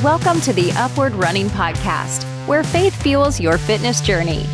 Welcome to the Upward Running Podcast, where faith fuels your fitness journey.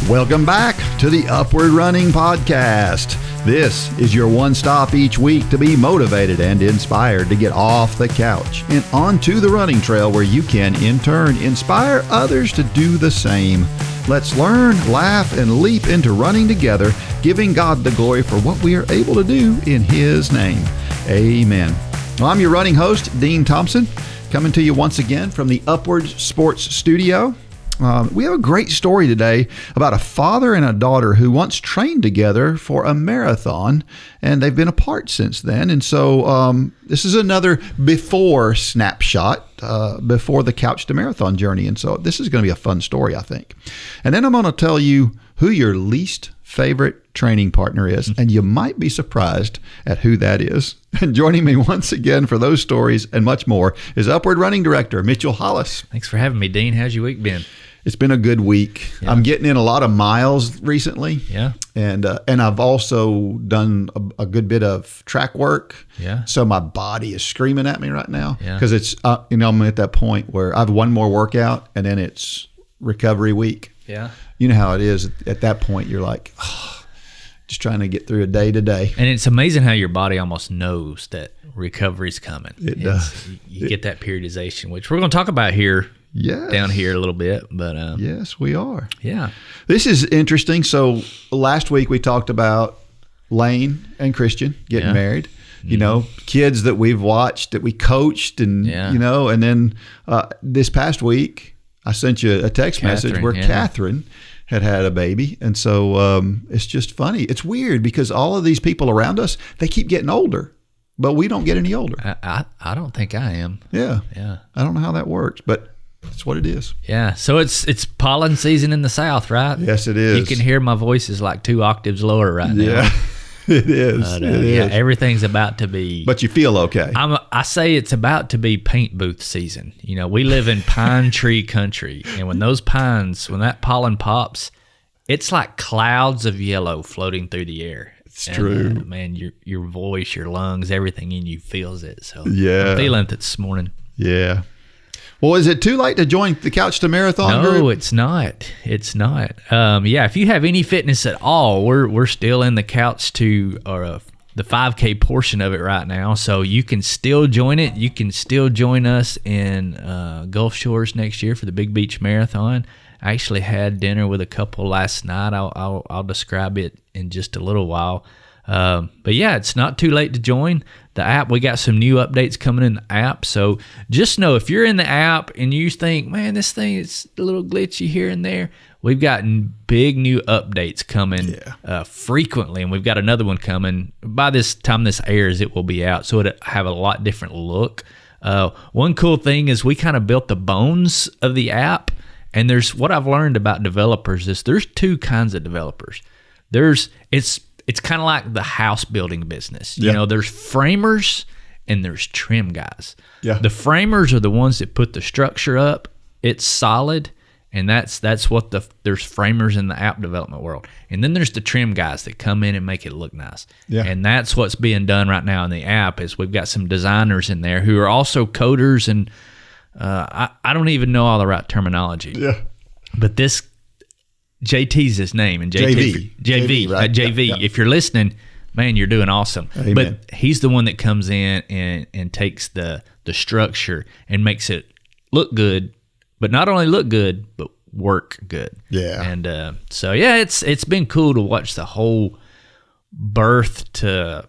Welcome back to the Upward Running Podcast. This is your one stop each week to be motivated and inspired to get off the couch and onto the running trail where you can, in turn, inspire others to do the same. Let's learn, laugh, and leap into running together, giving God the glory for what we are able to do in His name. Amen. Well, I'm your running host, Dean Thompson, coming to you once again from the Upward Sports Studio. We have a great story today about a father and a daughter who once trained together for a marathon, and they've been apart since then. And so this is another before snapshot, before the couch to marathon journey. And so this is going to be a fun story, I think. And then I'm going to tell you who your least favorite training partner is, and you might be surprised at who that is. And joining me once again for those stories and much more is Upward Running Director Mitchell Hollis. Thanks for having me, Dean. How's your week been? It's been a good week. Yeah. I'm getting in a lot of miles recently. Yeah. And I've also done a good bit of track work. Yeah. So my body is screaming at me right now. Yeah. Because it's, I'm at that point where I have one more workout and then it's recovery week. Yeah. You know how it is at that point. You're like, just trying to get through a day to day. And it's amazing how your body almost knows that recovery's coming. It does. You get that periodization, which we're going to talk about here. Yes. Down here a little bit, but yes, we are. Yeah. This is interesting. So last week we talked about Lane and Christian getting married. You know, kids that we've watched, that we coached, and you know, and then this past week I sent you a text message where Catherine had a baby, and so it's just funny. It's weird because all of these people around us, they keep getting older, but we don't get any older. I don't think I am. Yeah. I don't know how that works, but that's what it is. Yeah. So it's pollen season in the South, right? Yes, it is. You can hear my voice is like 2 octaves lower right now. Yeah, it is. But, yeah, everything's about to be. But you feel okay. I say it's about to be paint booth season. You know, we live in pine tree country, and when that pollen pops, it's like clouds of yellow floating through the air. It's true. Man, your voice, your lungs, everything in you feels it. So yeah, I'm feeling it this morning. Yeah. Well, is it too late to join the Couch to Marathon group? No, it's not. It's not. Yeah, if you have any fitness at all, we're still in the Couch to the 5K portion of it right now, so you can still join it. You can still join us in Gulf Shores next year for the Big Beach Marathon. I actually had dinner with a couple last night. I'll describe it in just a little while. But yeah, it's not too late to join the app. We got some new updates coming in the app. So just know if you're in the app and you think, man, this thing is a little glitchy here and there, we've got big new updates coming frequently. And we've got another one coming. By this time this airs, it will be out. So it'll have a lot different look. One cool thing is we kind of built the bones of the app. And there's what I've learned about developers is there's 2 kinds of developers. It's kind of like the house building business. You know, there's framers and there's trim guys. Yeah. The framers are the ones that put the structure up. It's solid, and that's what there's framers in the app development world. And then there's the trim guys that come in and make it look nice. Yeah. And that's what's being done right now in the app is we've got some designers in there who are also coders, and I don't even know all the right terminology. Yeah. But this JT's his name, and JV, right? JV. Yeah. If you're listening, man, you're doing awesome. Amen. But he's the one that comes in and takes the structure and makes it look good, but not only look good, but work good. Yeah. And so yeah, it's been cool to watch the whole birth to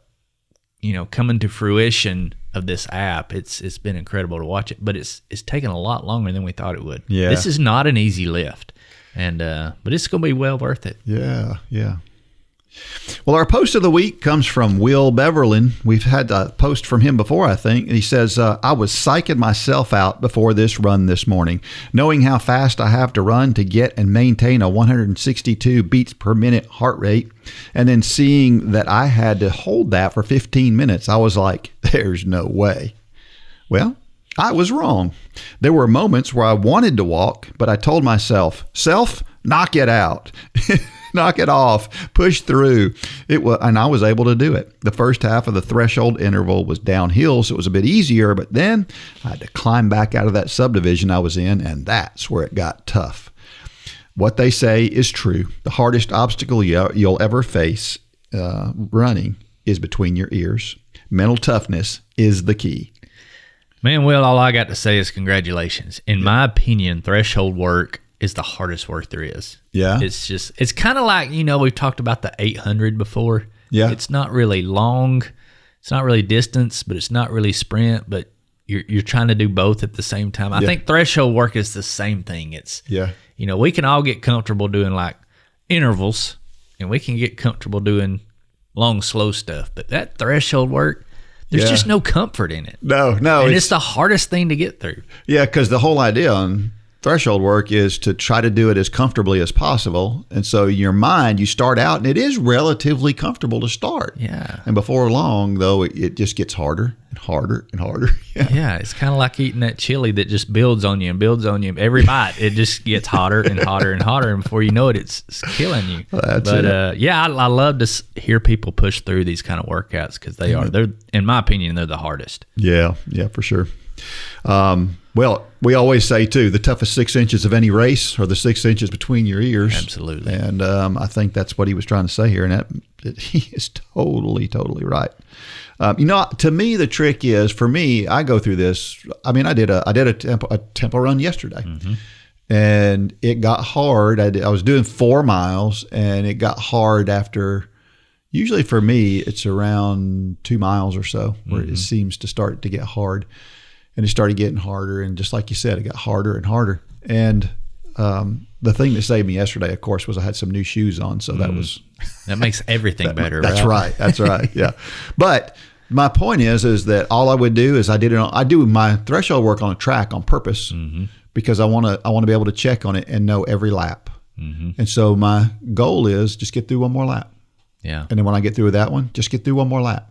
coming to fruition of this app. It's been incredible to watch it, but it's taken a lot longer than we thought it would. Yeah. This is not an easy lift. And but it's going to be well worth it. Yeah. Well, our post of the week comes from Will Beverlin. We've had a post from him before, I think. He says, I was psyching myself out before this run this morning, knowing how fast I have to run to get and maintain a 162 beats per minute heart rate, and then seeing that I had to hold that for 15 minutes. I was like, there's no way. Well, I was wrong. There were moments where I wanted to walk, but I told myself, knock it out. knock it off, push through. And I was able to do it. The first half of the threshold interval was downhill, so it was a bit easier, but then I had to climb back out of that subdivision I was in, and that's where it got tough. What they say is true. The hardest obstacle you'll ever face running is between your ears. Mental toughness is the key. Man, Will, all I got to say is congratulations. In my opinion, threshold work is the hardest work there is. Yeah. It's kind of like, we've talked about the 800 before. Yeah. It's not really long. It's not really distance, but it's not really sprint, but you're trying to do both at the same time. I think threshold work is the same thing. It's, we can all get comfortable doing like intervals, and we can get comfortable doing long, slow stuff. But that threshold work, there's just no comfort in it. No. And it's the hardest thing to get through. Yeah, because the whole idea on threshold work is to try to do it as comfortably as possible. And so your mind, you start out, and it is relatively comfortable to start. Yeah. And before long, though, it just gets harder and harder and harder. Yeah, it's kind of like eating that chili that just builds on you and builds on you. Every bite, it just gets hotter and hotter and hotter. And before you know it, it's killing you. I love to hear people push through these kind of workouts because they're, in my opinion, they're the hardest. Yeah, for sure. Well, we always say, too, the toughest 6 inches of any race are the 6 inches between your ears. Absolutely. And I think that's what he was trying to say here. And he is totally, totally right. To me, the trick is, for me, I go through this. I mean, I did a tempo run yesterday. Mm-hmm. And it got hard. I was doing 4 miles, and it got hard after, usually for me, it's around 2 miles or so where it seems to start to get hard. And it started getting harder. And just like you said, it got harder and harder. And the thing that saved me yesterday, of course, was I had some new shoes on. So that makes everything better. That's right. That's right. Yeah. But my point is that all I would do is I do my threshold work on a track on purpose because I want to be able to check on it and know every lap. Mm-hmm. And so my goal is just get through one more lap. Yeah. And then when I get through with that one, just get through one more lap.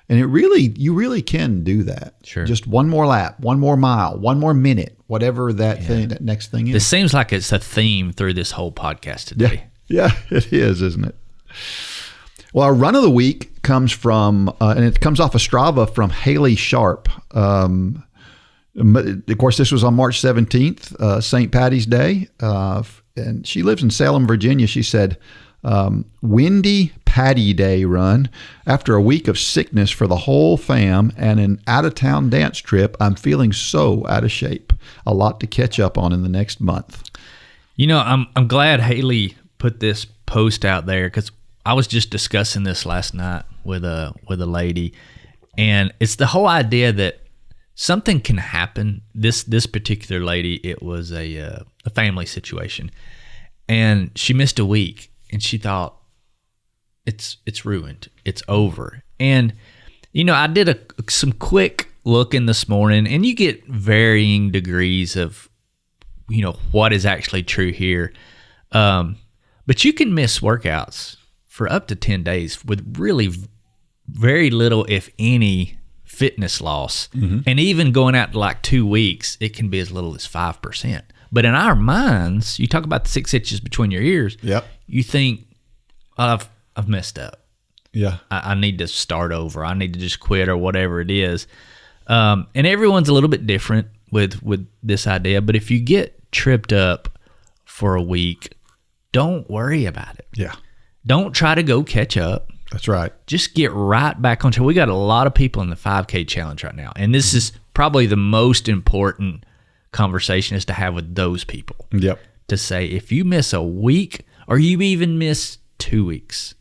And you really can do that. Sure. Just one more lap, one more mile, one more minute, whatever that next thing is. This seems like it's a theme through this whole podcast today. Yeah, it is, isn't it? Well, our run of the week comes from, and it comes off of Strava from Haley Sharp. Of course, this was on March 17th, St. Patty's Day. And she lives in Salem, Virginia. She said, windy Patty Day run. After a week of sickness for the whole fam and an out-of-town dance trip, I'm feeling so out of shape. A lot to catch up on in the next month. I'm glad Haley put this post out there because I was just discussing this last night with a lady, and it's the whole idea that something can happen. This particular lady, it was a family situation, and she missed a week. And she thought, it's ruined. It's over. And, I did some quick looking this morning, and you get varying degrees of, what is actually true here. But you can miss workouts for up to 10 days with really very little, if any, fitness loss. Mm-hmm. And even going out to like 2 weeks, it can be as little as 5%. But in our minds, you talk about the 6 inches between your ears. Yep. You think, I've messed up. Yeah. I need to start over. I need to just quit or whatever it is. And everyone's a little bit different with this idea. But if you get tripped up for a week, don't worry about it. Yeah. Don't try to go catch up. That's right. Just get right back on track. We got a lot of people in the 5K challenge right now. And this is probably the most important conversation is to have with those people. Yep. To say, if you miss a week or you even miss 2 weeks,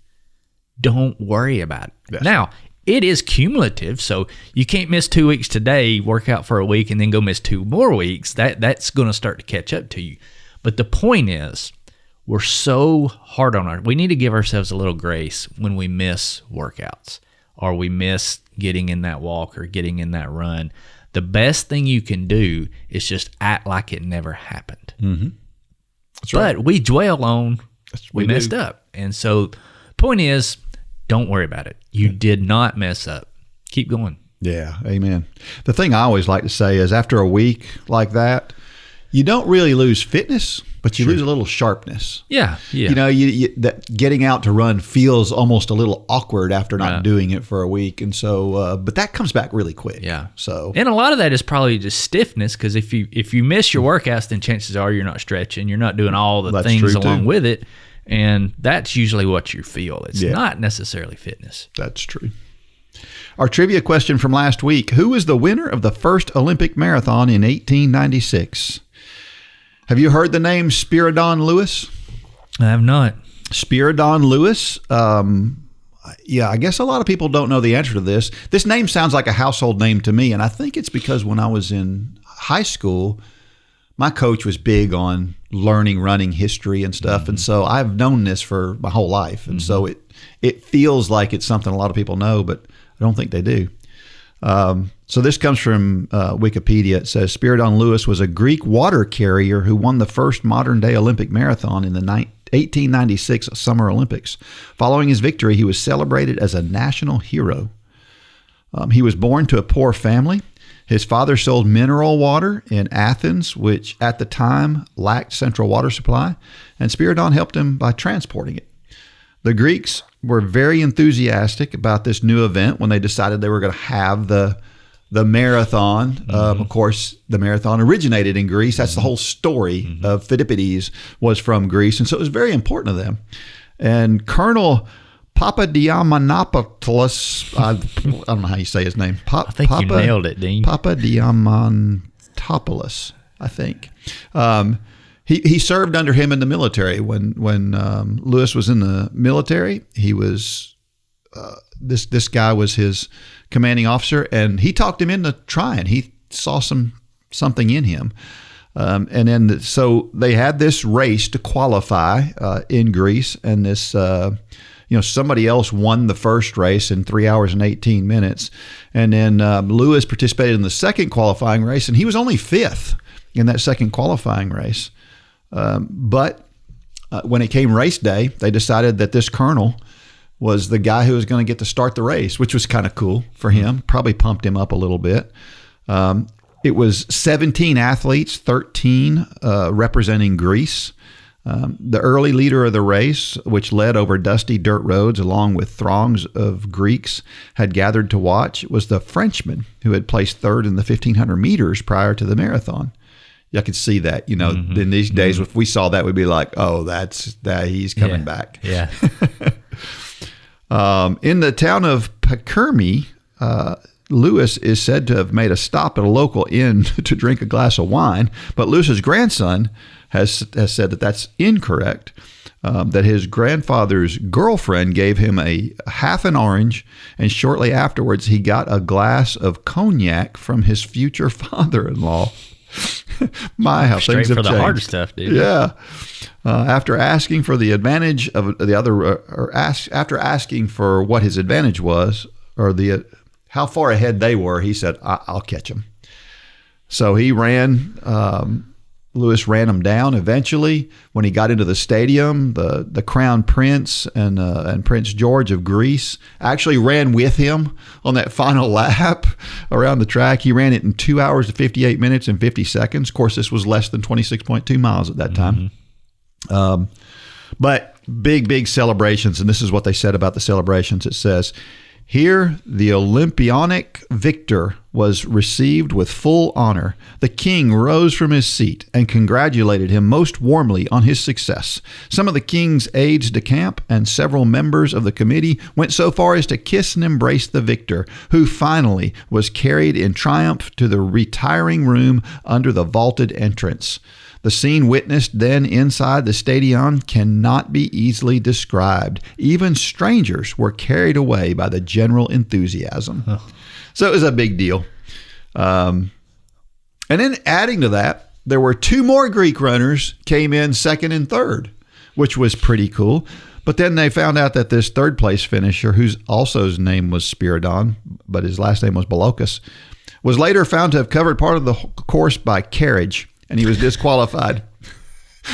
don't worry about it. Yes. Now, it is cumulative, so you can't miss 2 weeks today, work out for a week, and then go miss 2 more weeks. That's going to start to catch up to you. But the point is, we're so hard on we need to give ourselves a little grace when we miss workouts or we miss getting in that walk or getting in that run. The best thing you can do is just act like it never happened. Mm-hmm. That's right. But we dwell on we messed up. And so the point is, don't worry about it. You did not mess up. Keep going. Yeah, amen. The thing I always like to say is after a week like that, You don't really lose fitness, but you lose a little sharpness. Yeah. You know, that getting out to run feels almost a little awkward after not doing it for a week. And so, but that comes back really quick. Yeah. So, and a lot of that is probably just stiffness, because if you miss your workouts, then chances are you're not stretching. You're not doing all the things along with it. And that's usually what you feel. It's not necessarily fitness. That's true. Our trivia question from last week: who was the winner of the first Olympic marathon in 1896? Have you heard the name Spiridon Lewis? I have not. Spiridon Lewis. I guess a lot of people don't know the answer to this. This name sounds like a household name to me, and I think it's because when I was in high school, my coach was big on learning running history and stuff, and so I've known this for my whole life, and so it feels like it's something a lot of people know, but I don't think they do. So this comes from Wikipedia. It says Spiridon Lewis was a Greek water carrier who won the first modern-day Olympic marathon in the 1896 Summer Olympics. Following his victory, he was celebrated as a national hero. He was born to a poor family. His father sold mineral water in Athens, which at the time lacked central water supply, and Spiridon helped him by transporting it. The Greeks were very enthusiastic about this new event when they decided they were going to have the marathon. Of course, the marathon originated in Greece. That's the whole story of Phidippides was from Greece, and so it was very important to them. And Colonel Papadiamanopoulos, I don't know how you say his name. I think you nailed it, Dean. Papadiamantopoulos, I think. He served under him in the military. When Lewis was in the military, he was this guy was his commanding officer, and he talked him into trying. He saw something in him, and then so they had this race to qualify in Greece, and this somebody else won the first race in 3 hours and 18 minutes, and then Lewis participated in the second qualifying race, and he was only fifth in that second qualifying race. But when it came race day, they decided that this colonel was the guy who was going to get to start the race, which was kind of cool for him. Probably pumped him up a little bit. It was 17 athletes, 13 representing Greece. The early leader of the race, which led over dusty dirt roads along with throngs of Greeks had gathered to watch, was the Frenchman who had placed third in the 1,500 meters prior to the marathon. I could see that, in these days, if we saw that, we'd be like, oh, that's that he's coming back. Yeah. In the town of Pakermi, Lewis is said to have made a stop at a local inn to drink a glass of wine, but Lewis's grandson has said that that's incorrect, that his grandfather's girlfriend gave him a half an orange, and shortly afterwards he got a glass of cognac from his future father-in-law. My, how Straight things have for the changed. hard stuff, dude. Yeah. After asking for the advantage of the other, after asking for what his advantage was, or how far ahead they were, he said, "I'll catch him." So he ran. Lewis ran him down. Eventually, when he got into the stadium, the Crown Prince and Prince George of Greece actually ran with him on that final lap around the track. He ran it in 2 hours, 58 minutes, and 50 seconds. Of course, this was less than 26.2 miles at that time. But big celebrations, and this is what they said about the celebrations. It says, "Here, the Olympionic victor was received with full honor. The king rose from his seat and congratulated him most warmly on his success. Some of the king's aides de camp and several members of the committee went so far as to kiss and embrace the victor, who finally was carried in triumph to the retiring room under the vaulted entrance. The scene witnessed then inside the stadion cannot be easily described. Even strangers were carried away by the general enthusiasm." So it was a big deal. And then adding to that, there were two more Greek runners came in second and third, which was pretty cool. But then they found out that this third place finisher, whose name was Spiridon, but his last name was Bolokis, was later found to have covered part of the course by carriage, and he was disqualified.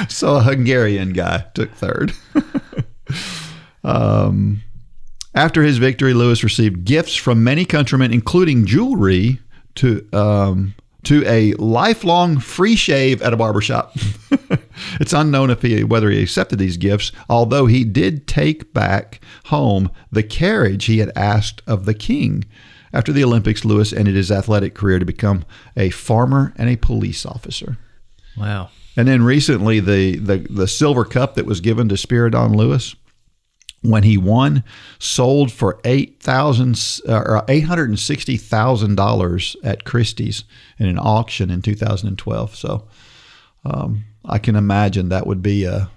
So a Hungarian guy took third. After his victory, Lewis received gifts from many countrymen, including jewelry to a lifelong free shave at a barbershop. It's unknown whether he accepted these gifts, although he did take back home the carriage he had asked of the king. After the Olympics, Lewis ended his athletic career to become a farmer and a police officer. Wow. And then recently, the silver cup that was given to Spiridon Lewis, when he won, sold for $860,000 at Christie's in an auction in 2012. So I can imagine that would be a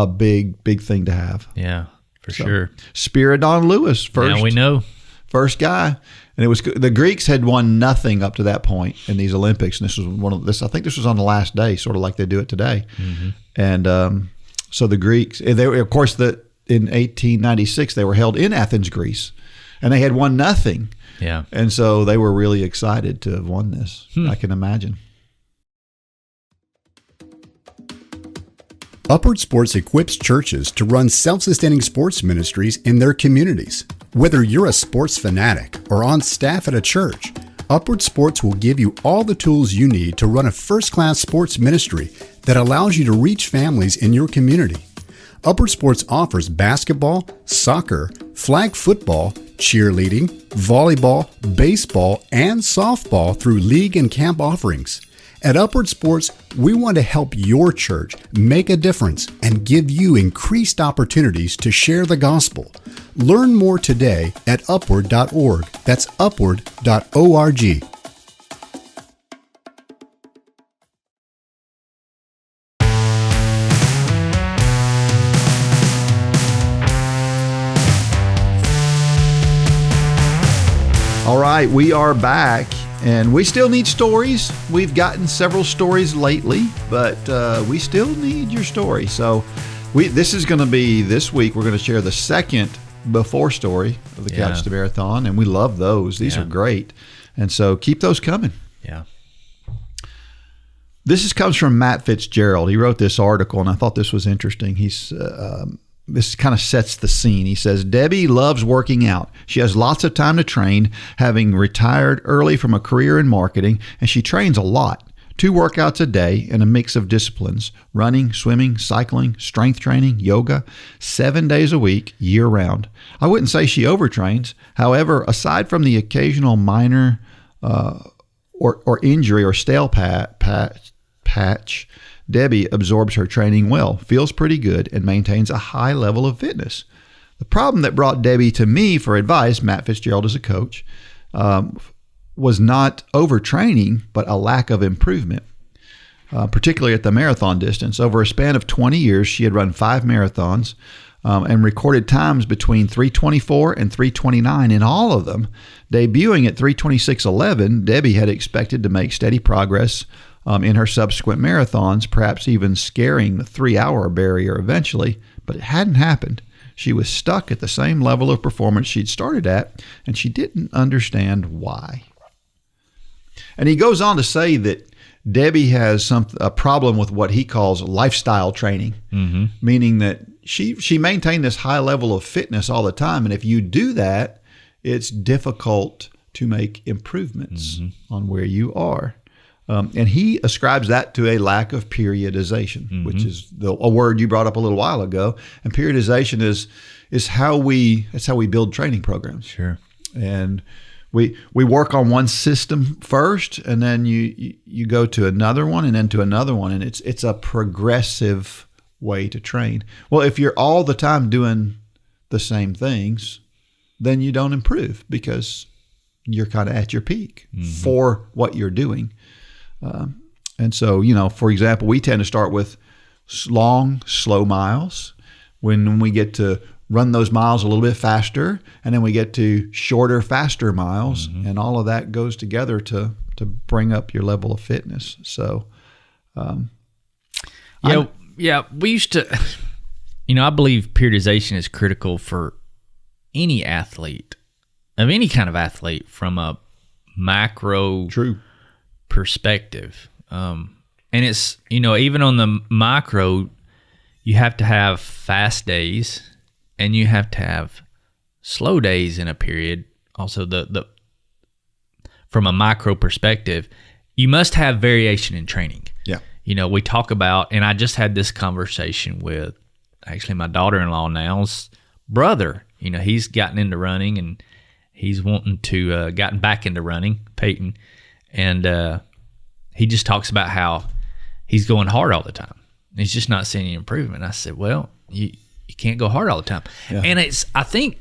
big thing to have. Yeah, for sure. Spiridon Lewis, first. Now we know. First guy. And it was the Greeks had won nothing up to that point in these Olympics, and this was I think this was on the last day, sort of like they do it today. Mm-hmm. And so the Greeks, they were, of course, in 1896 they were held in Athens, Greece, and they had won nothing. Yeah, and so they were really excited to have won this. I can imagine. Upward Sports equips churches to run self-sustaining sports ministries in their communities. Whether you're a sports fanatic or on staff at a church, Upward Sports will give you all the tools you need to run a first-class sports ministry that allows you to reach families in your community. Upward Sports offers basketball, soccer, flag football, cheerleading, volleyball, baseball, and softball through league and camp offerings. At Upward Sports, we want to help your church make a difference and give you increased opportunities to share the gospel. Learn more today at upward.org. That's upward.org. All right, we are back. And we still need stories. We've gotten several stories lately, but we still need your story. So this is going to be, this week, we're going to share the second before story of the Couch to Marathon, and we love those. These are great. And so keep those coming. Yeah. This comes from Matt Fitzgerald. He wrote this article, and I thought this was interesting. This kind of sets the scene. He says, Debbie loves working out. She has lots of time to train, having retired early from a career in marketing, and she trains a lot. 2 workouts a day in a mix of disciplines: running, swimming, cycling, strength training, yoga, 7 days a week, year-round. I wouldn't say she overtrains. However, aside from the occasional minor or injury or stale patch, Debbie absorbs her training well, feels pretty good, and maintains a high level of fitness. The problem that brought Debbie to me for advice, Matt Fitzgerald is a coach, was not overtraining, but a lack of improvement, particularly at the marathon distance. Over a span of 20 years, she had run 5 marathons and recorded times between 3:24 and 3:29 in all of them. Debuting at 3:26:11, Debbie had expected to make steady progress in her subsequent marathons, perhaps even scaring the 3-hour barrier eventually, but it hadn't happened. She was stuck at the same level of performance she'd started at, and she didn't understand why. And he goes on to say that Debbie has a problem with what he calls lifestyle training, meaning that she maintained this high level of fitness all the time, and if you do that, it's difficult to make improvements on where you are. And he ascribes that to a lack of periodization, which is a word you brought up a little while ago. And periodization is how we build training programs. Sure. And we work on one system first, and then you go to another one, and then to another one, and it's a progressive way to train. Well, if you're all the time doing the same things, then you don't improve because you're kind of at your peak for what you're doing. And so, for example, we tend to start with long, slow miles. When we get to run those miles a little bit faster, and then we get to shorter, faster miles, and all of that goes together to bring up your level of fitness. So, we used to, I believe periodization is critical for any athlete, of any kind of athlete, from a macro perspective. And it's, even on the micro, you have to have fast days and you have to have slow days in a period. Also, the from a micro perspective, you must have variation in training. Yeah. We talk about, and I just had this conversation with actually my daughter-in-law now's brother. He's gotten into running, and he's wanting to gotten back into running, Peyton, and he just talks about how he's going hard all the time. He's just not seeing any improvement. I said, well, you can't go hard all the time. Yeah. And I think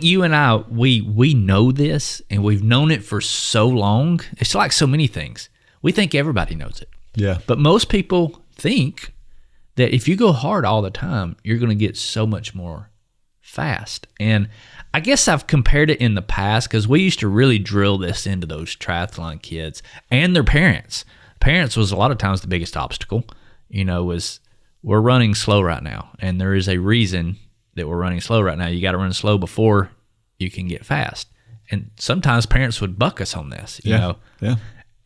you and I, we know this, and we've known it for so long. It's like so many things. We think everybody knows it. Yeah. But most people think that if you go hard all the time, you're going to get so much more fast. And I guess I've compared it in the past because we used to really drill this into those triathlon kids and their parents. Parents was a lot of times the biggest obstacle, was we're running slow right now. And there is a reason that we're running slow right now. You got to run slow before you can get fast. And sometimes parents would buck us on this, you know. Yeah.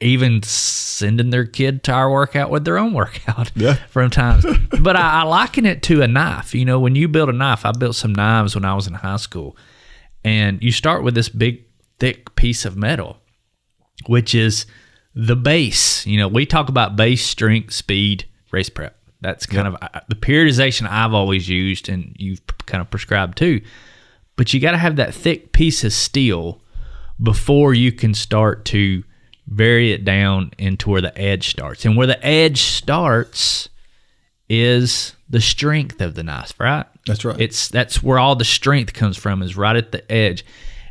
Even sending their kid to our workout with their own workout from times. But I liken it to a knife. When you build a knife, I built some knives when I was in high school. And you start with this big, thick piece of metal, which is the base. We talk about base, strength, speed, race prep. That's kind of the periodization I've always used, and you've kind of prescribed too. But you got to have that thick piece of steel before you can start to vary it down into where the edge starts. And where the edge starts is the strength of the knife, right? That's right. That's where all the strength comes from, is right at the edge.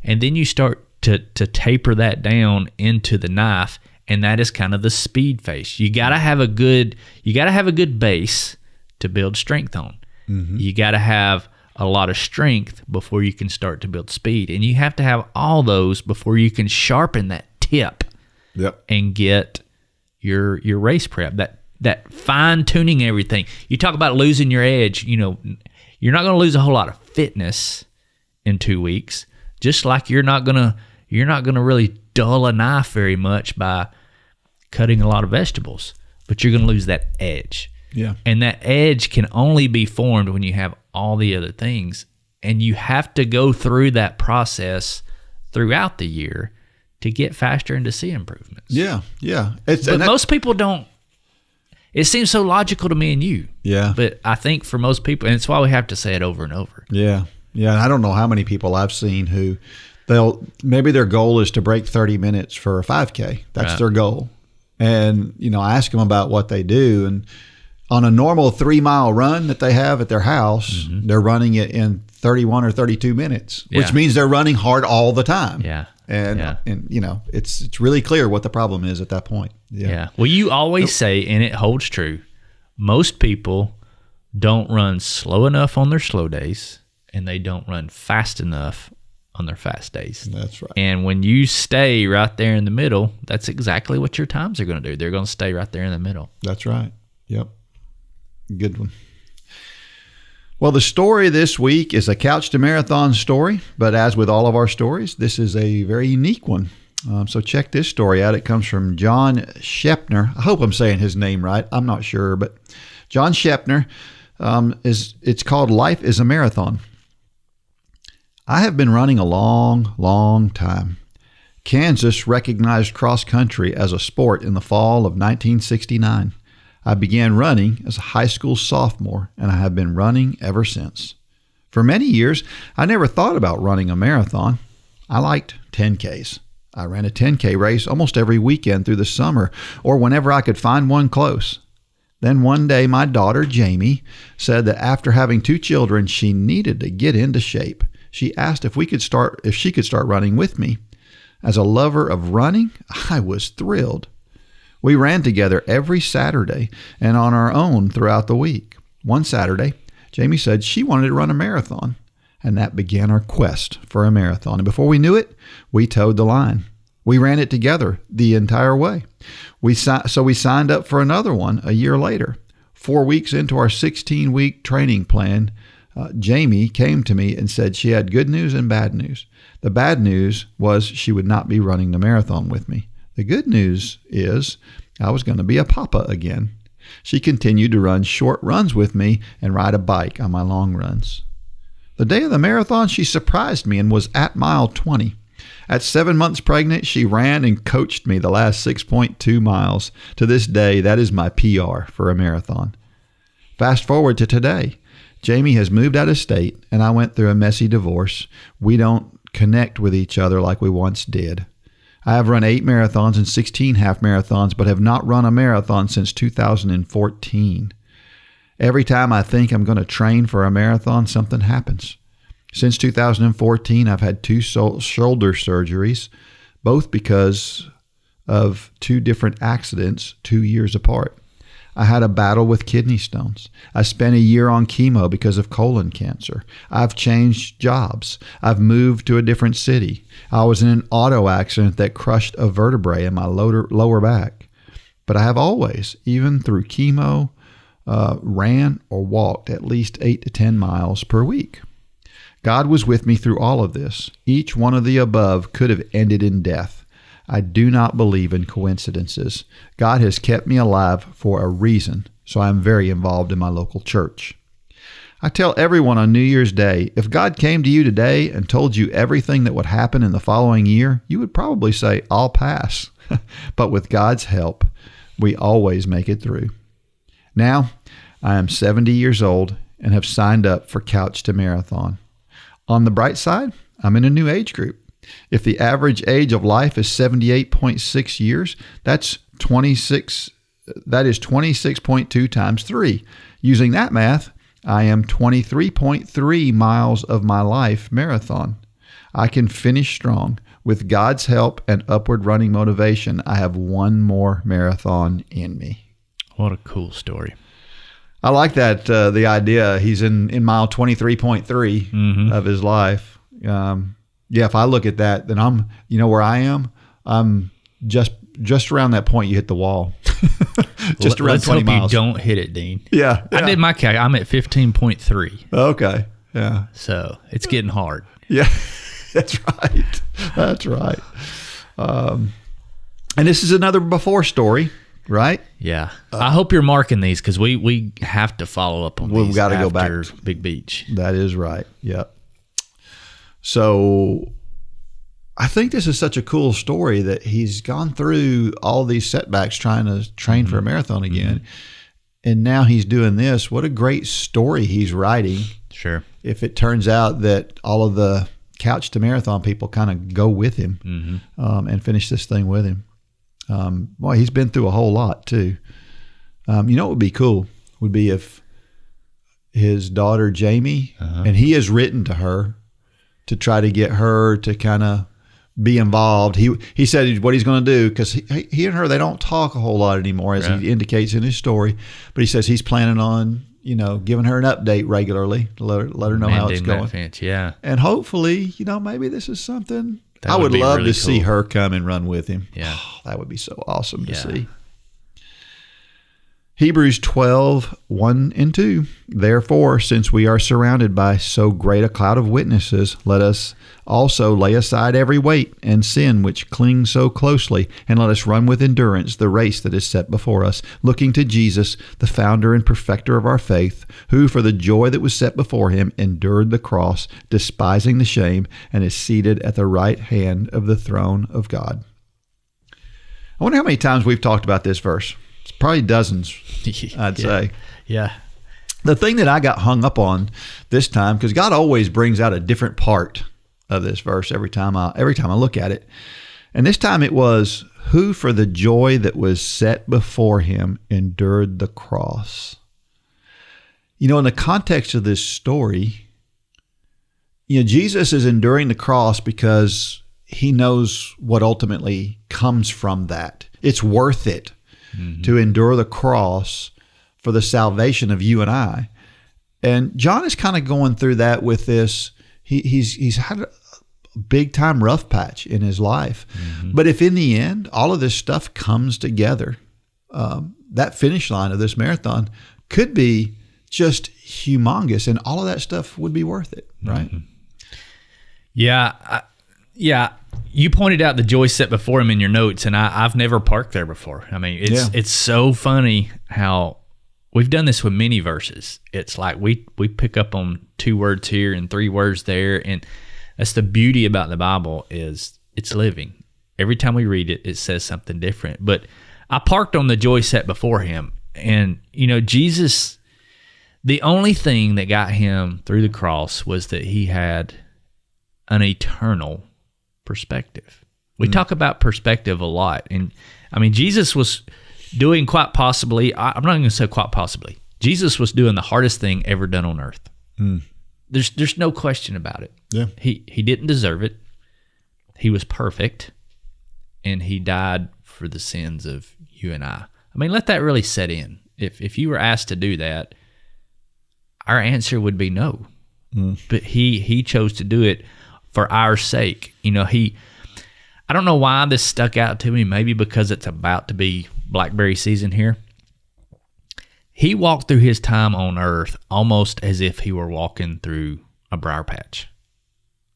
And then you start to taper that down into the knife, and that is kind of the speed phase. You got to have a good base to build strength on. Mm-hmm. You got to have a lot of strength before you can start to build speed. And you have to have all those before you can sharpen that tip. Yep. And get your race prep, that fine tuning everything. You talk about losing your edge. You're not going to lose a whole lot of fitness in 2 weeks. Just like you're not gonna really dull a knife very much by cutting a lot of vegetables, but you're going to lose that edge. Yeah. And that edge can only be formed when you have all the other things, and you have to go through that process throughout the year to get faster and to see improvements. Yeah. But most people don't. It seems so logical to me and you. Yeah. But I think for most people, and it's why we have to say it over and over. Yeah. I don't know how many people I've seen who maybe their goal is to break 30 minutes for a 5K. That's their goal. And, I ask them about what they do. And on a normal 3-mile run that they have at their house, they're running it in 31 or 32 minutes, which means they're running hard all the time. Yeah. And it's really clear what the problem is at that point. Yeah. Well, you always say, and it holds true, most people don't run slow enough on their slow days, and they don't run fast enough on their fast days. That's right. And when you stay right there in the middle, that's exactly what your times are going to do. They're going to stay right there in the middle. That's right. Yep. Good one. Well, the story this week is a Couch to Marathon story, but as with all of our stories, this is a very unique one. So check this story out. It comes from John Scheopner. I hope I'm saying his name right. I'm not sure, but John Scheopner, it's called Life is a Marathon. I have been running a long, long time. Kansas recognized cross country as a sport in the fall of 1969. I began running as a high school sophomore, and I have been running ever since. For many years, I never thought about running a marathon. I liked 10Ks. I ran a 10K race almost every weekend through the summer, or whenever I could find one close. Then one day, my daughter, Jamie, said that after having 2 children, she needed to get into shape. She asked if she could start running with me. As a lover of running, I was thrilled. We ran together every Saturday and on our own throughout the week. One Saturday, Jamie said she wanted to run a marathon, and that began our quest for a marathon. And before we knew it, we towed the line. We ran it together the entire way. So we signed up for another one a year later. 4 weeks into our 16-week training plan, Jamie came to me and said she had good news and bad news. The bad news was she would not be running the marathon with me. The good news is I was going to be a papa again. She continued to run short runs with me and ride a bike on my long runs. The day of the marathon, she surprised me and was at mile 20. At 7 months pregnant, she ran and coached me the last 6.2 miles. To this day, that is my PR for a marathon. Fast forward to today. Jamie has moved out of state, and I went through a messy divorce. We don't connect with each other like we once did. I have run 8 marathons and 16 half marathons, but have not run a marathon since 2014. Every time I think I'm going to train for a marathon, something happens. Since 2014, I've had 2 shoulder surgeries, both because of 2 different accidents 2 years apart. I had a battle with kidney stones. I spent a year on chemo because of colon cancer. I've changed jobs. I've moved to a different city. I was in an auto accident that crushed a vertebrae in my lower back. But I have always, even through chemo, ran or walked at least 8 to 10 miles per week. God was with me through all of this. Each one of the above could have ended in death. I do not believe in coincidences. God has kept me alive for a reason, so I am very involved in my local church. I tell everyone on New Year's Day, if God came to you today and told you everything that would happen in the following year, you would probably say, I'll pass. But with God's help, we always make it through. Now, I am 70 years old and have signed up for Couch to Marathon. On the bright side, I'm in a new age group. If the average age of life is 78.6 years, that is 26.2 times 3. Using that math, I am 23.3 miles of my life marathon. I can finish strong. With God's help and upward running motivation, I have one more marathon in me. What a cool story. I like that, the idea. He's in mile 23.3 of his life. Yeah, if I look at that, then I'm, where I am, I'm just around that point you hit the wall. Just around Let's 20 hope miles. you don't hit it, Dean. Yeah. I did my calc. I'm at 15.3. Okay. Yeah. So it's getting hard. Yeah. That's right. That's right. And this is another before story, right? Yeah. I hope you're marking these because we have to follow up on these. We've got to go back. Big Beach. That is right. Yep. So I think this is such a cool story that he's gone through all these setbacks trying to train for a marathon again. And now he's doing this. What a great story he's writing. Sure. If it turns out that all of the Couch to Marathon people kind of go with him and finish this thing with him. Boy, he's been through a whole lot too. What would be cool would be if his daughter Jamie, and he has written to her to try to get her to kind of be involved. He said what he's going to do, because he and her, they don't talk a whole lot anymore, as he indicates in his story. But he says he's planning on, giving her an update regularly to let her know how it's going. Yeah. And hopefully, maybe this is something. I would love really to see her come and run with him. Yeah. Oh, that would be so awesome to see. Hebrews 12, 1 and 2. Therefore, since we are surrounded by so great a cloud of witnesses, let us also lay aside every weight and sin which clings so closely, and let us run with endurance the race that is set before us, looking to Jesus, the founder and perfecter of our faith, who for the joy that was set before him endured the cross, despising the shame, and is seated at the right hand of the throne of God. I wonder how many times we've talked about this verse. It's probably dozens, I'd say. Yeah. The thing that I got hung up on this time, because God always brings out a different part of this verse every time I look at it. And this time it was, who for the joy that was set before him endured the cross. In the context of this story, Jesus is enduring the cross because he knows what ultimately comes from that. It's worth it to endure the cross for the salvation of you and I. And John is kind of going through that with this. He's had a big time rough patch in his life. But if in the end, all of this stuff comes together, that finish line of this marathon could be just humongous, and all of that stuff would be worth it, right? Yeah. You pointed out the joy set before him in your notes, and I've never parked there before. I mean, it's so funny how we've done this with many verses. It's like we pick up on 2 words here and 3 words there, and That's the beauty about the Bible, is it's living. Every time we read it, it says something different. But I parked on the joy set before him. And, Jesus, the only thing that got him through the cross was that he had an eternal perspective. We talk about perspective a lot. And, Jesus was doing quite possibly, I'm not going to say quite possibly, Jesus was doing the hardest thing ever done on earth. There's no question about it. Yeah. He didn't deserve it. He was perfect, and he died for the sins of you and I. Let that really set in. If you were asked to do that, our answer would be no. But he chose to do it for our sake. I don't know why this stuck out to me, maybe because it's about to be blackberry season here. He walked through his time on earth almost as if he were walking through a briar patch,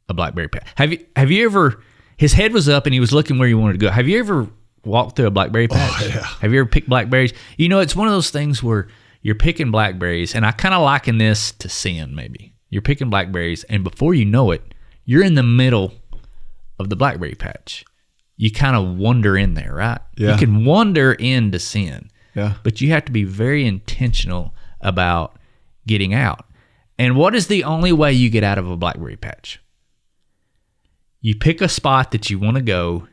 a blackberry patch. Have you ever, his head was up and he was looking where he wanted to go. Have you ever walked through a blackberry patch? Oh, yeah. Have you ever picked blackberries? It's one of those things where you're picking blackberries, and I kind of liken this to sin maybe. You're picking blackberries, and before you know it, you're in the middle of the blackberry patch. You kind of wander in there, right? Yeah. You can wander into sin. Yeah. But you have to be very intentional about getting out. And what is the only way you get out of a blackberry patch? You pick a spot that you want to go,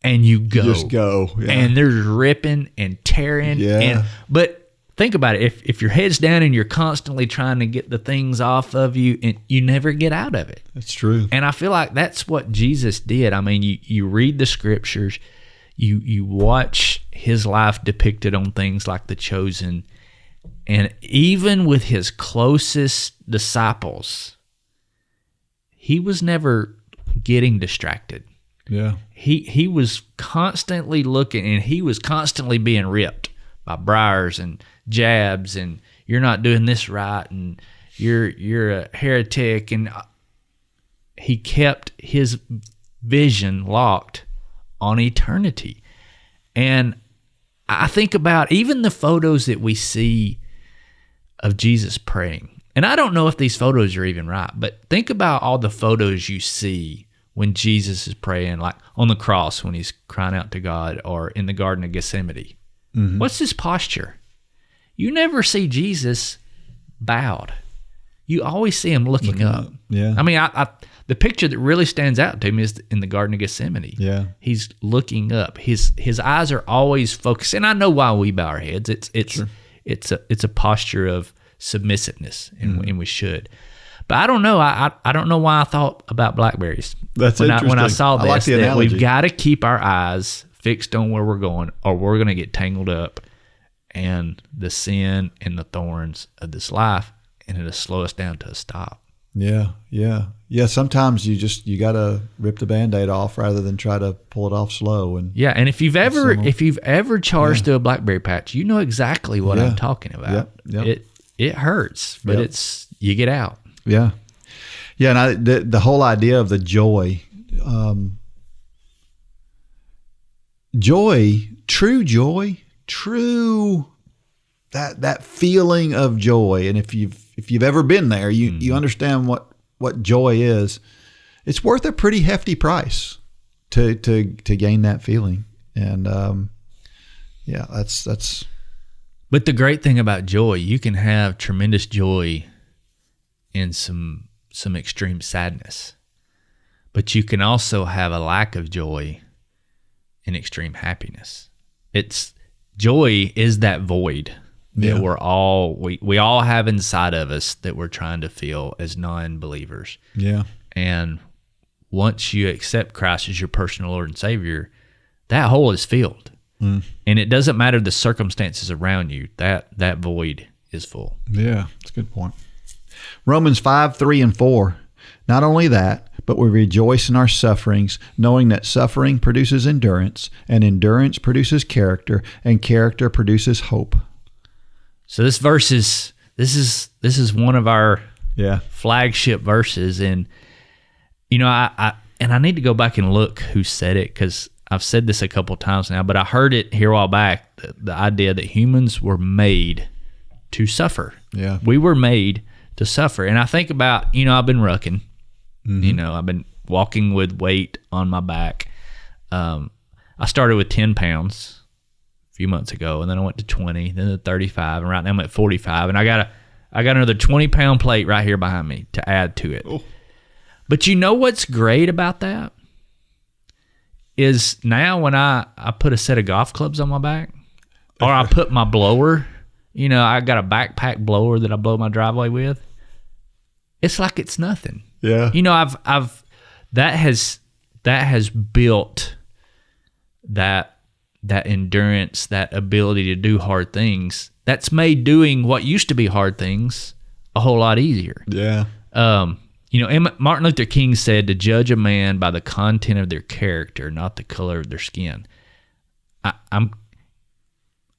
and you go. You just go. Yeah. And there's ripping and tearing. Yeah. But think about it. If your head's down and you're constantly trying to get the things off of you, and you never get out of it. That's true. And I feel like that's what Jesus did. You read the scriptures, you watch his life depicted on things like The Chosen, and even with his closest disciples, he was never getting distracted. Yeah. He was constantly looking, and he was constantly being ripped by briars and jabs, and you're not doing this right, and you're a heretic, and he kept his vision locked on eternity. And I think about even the photos that we see of Jesus praying. And I don't know if these photos are even right, but think about all the photos you see when Jesus is praying, like on the cross when he's crying out to God, or in the Garden of Gethsemane. Mm-hmm. What's his posture? You never see Jesus bowed. You always see him looking up. Yeah. I the picture that really stands out to me is in the Garden of Gethsemane. Yeah. He's looking up. His eyes are always focused. And I know why we bow our heads. It's a posture of submissiveness, and we should. But I don't know. I don't know why I thought about blackberries. That's interesting. When I saw this, I like the that analogy. we've got to keep our eyes fixed on where we're going, or we're going to get tangled up in the sin and the thorns of this life, and it'll slow us down to a stop. Yeah. Sometimes you got to rip the Band-Aid off rather than try to pull it off slow. And and if you've ever charged through a blackberry patch, you know exactly what I'm talking about. Yep. It hurts, but you get out. Yeah. And the whole idea of the joy, true that feeling of joy. And if you've ever been there, you understand what joy is. It's worth a pretty hefty price to gain that feeling. And that's. But the great thing about joy, you can have tremendous joy in some extreme sadness, but you can also have a lack of joy in extreme happiness. Joy is that void that we all have inside of us that we're trying to feel as non-believers. Yeah. And once you accept Christ as your personal Lord and Savior, that hole is filled. And it doesn't matter the circumstances around you, that void is full. Yeah, that's a good point. Romans 5:3-4. Not only that, but we rejoice in our sufferings, knowing that suffering produces endurance, and endurance produces character, and character produces hope. So this verse is one of our flagship verses, and I need to go back and look who said it, because I've said this a couple of times now, but I heard it here a while back, the idea that humans were made to suffer. Yeah. We were made to suffer. And I think about, I've been rucking, You know, I've been walking with weight on my back. I started with 10 pounds a few months ago, and then I went to 20, then to 35, and right now I'm at 45, and I got another 20-pound plate right here behind me to add to it. Oh. But you know what's great about that? Is now when I put a set of golf clubs on my back, or I put my blower, you know, I got a backpack blower that I blow my driveway with, it's like it's nothing. Yeah. You know, that has built that endurance, that ability to do hard things. That's made doing what used to be hard things a whole lot easier. Yeah. You know, Martin Luther King said to judge a man by the content of their character, not the color of their skin. I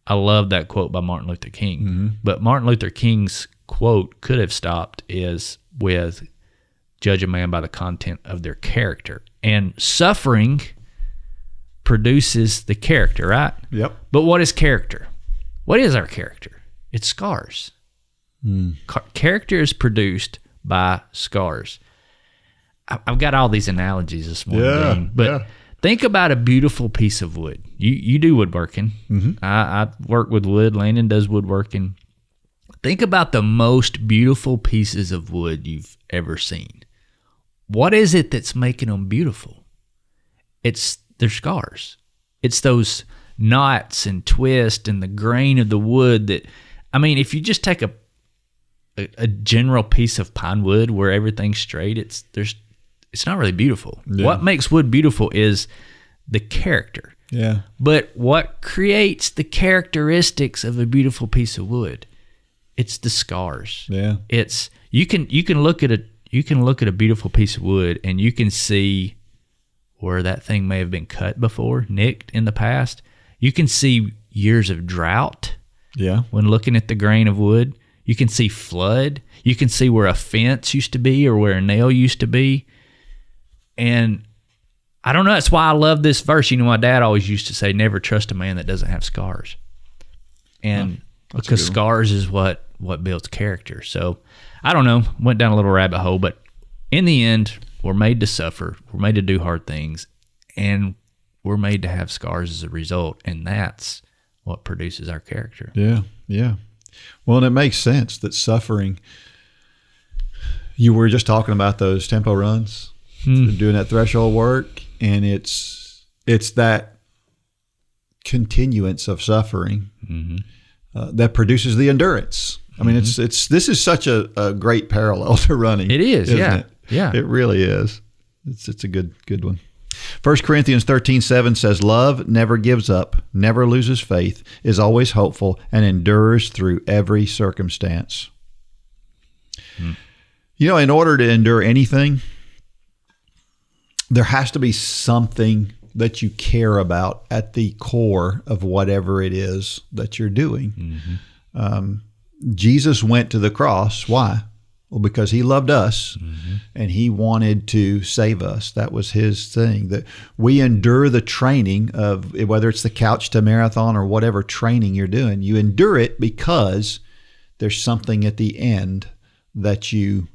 love that quote by Martin Luther King. But Martin Luther King's quote could have stopped with judge a man by the content of their character. And suffering produces the character, right? Yep. But what is character? What is our character? It's scars. Character is produced by scars. I've got all these analogies this morning, Dean, but think about a beautiful piece of wood. You do woodworking. I work with wood. Landon does woodworking. Think about the most beautiful pieces of wood you've ever seen. What is it that's making them beautiful? It's their scars. It's those knots and twists and the grain of the wood that, I mean, if you just take a general piece of pine wood where everything's straight, it's not really beautiful. Yeah. What makes wood beautiful is the character. Yeah. But what creates the characteristics of a beautiful piece of wood? It's the scars. Yeah. It's you can look at a beautiful piece of wood and you can see where that thing may have been cut before, nicked in the past. You can see years of drought. Yeah. When looking at the grain of wood. You can see flood. You can see where a fence used to be or where a nail used to be. And I don't know. That's why I love this verse. You know, my dad always used to say, never trust a man that doesn't have scars. And because scars is what builds character. So I don't know. Went down a little rabbit hole. But in the end, we're made to suffer. We're made to do hard things. And we're made to have scars as a result. And that's what produces our character. Yeah, yeah. Well, and it makes sense that suffering, you were just talking about those tempo runs, doing that threshold work, and it's that continuance of suffering that produces the endurance. I mean, this is such a great parallel to running. It is, isn't it? Yeah. It really is. It's a good one. 1 Corinthians 13:7 says, love never gives up, never loses faith, is always hopeful, and endures through every circumstance. You know, in order to endure anything, there has to be something that you care about at the core of whatever it is that you're doing. Jesus went to the cross. Why? Well, because he loved us and he wanted to save us. That was his thing. That we endure the training of, whether it's the couch to marathon or whatever training you're doing, you endure it because there's something at the end that you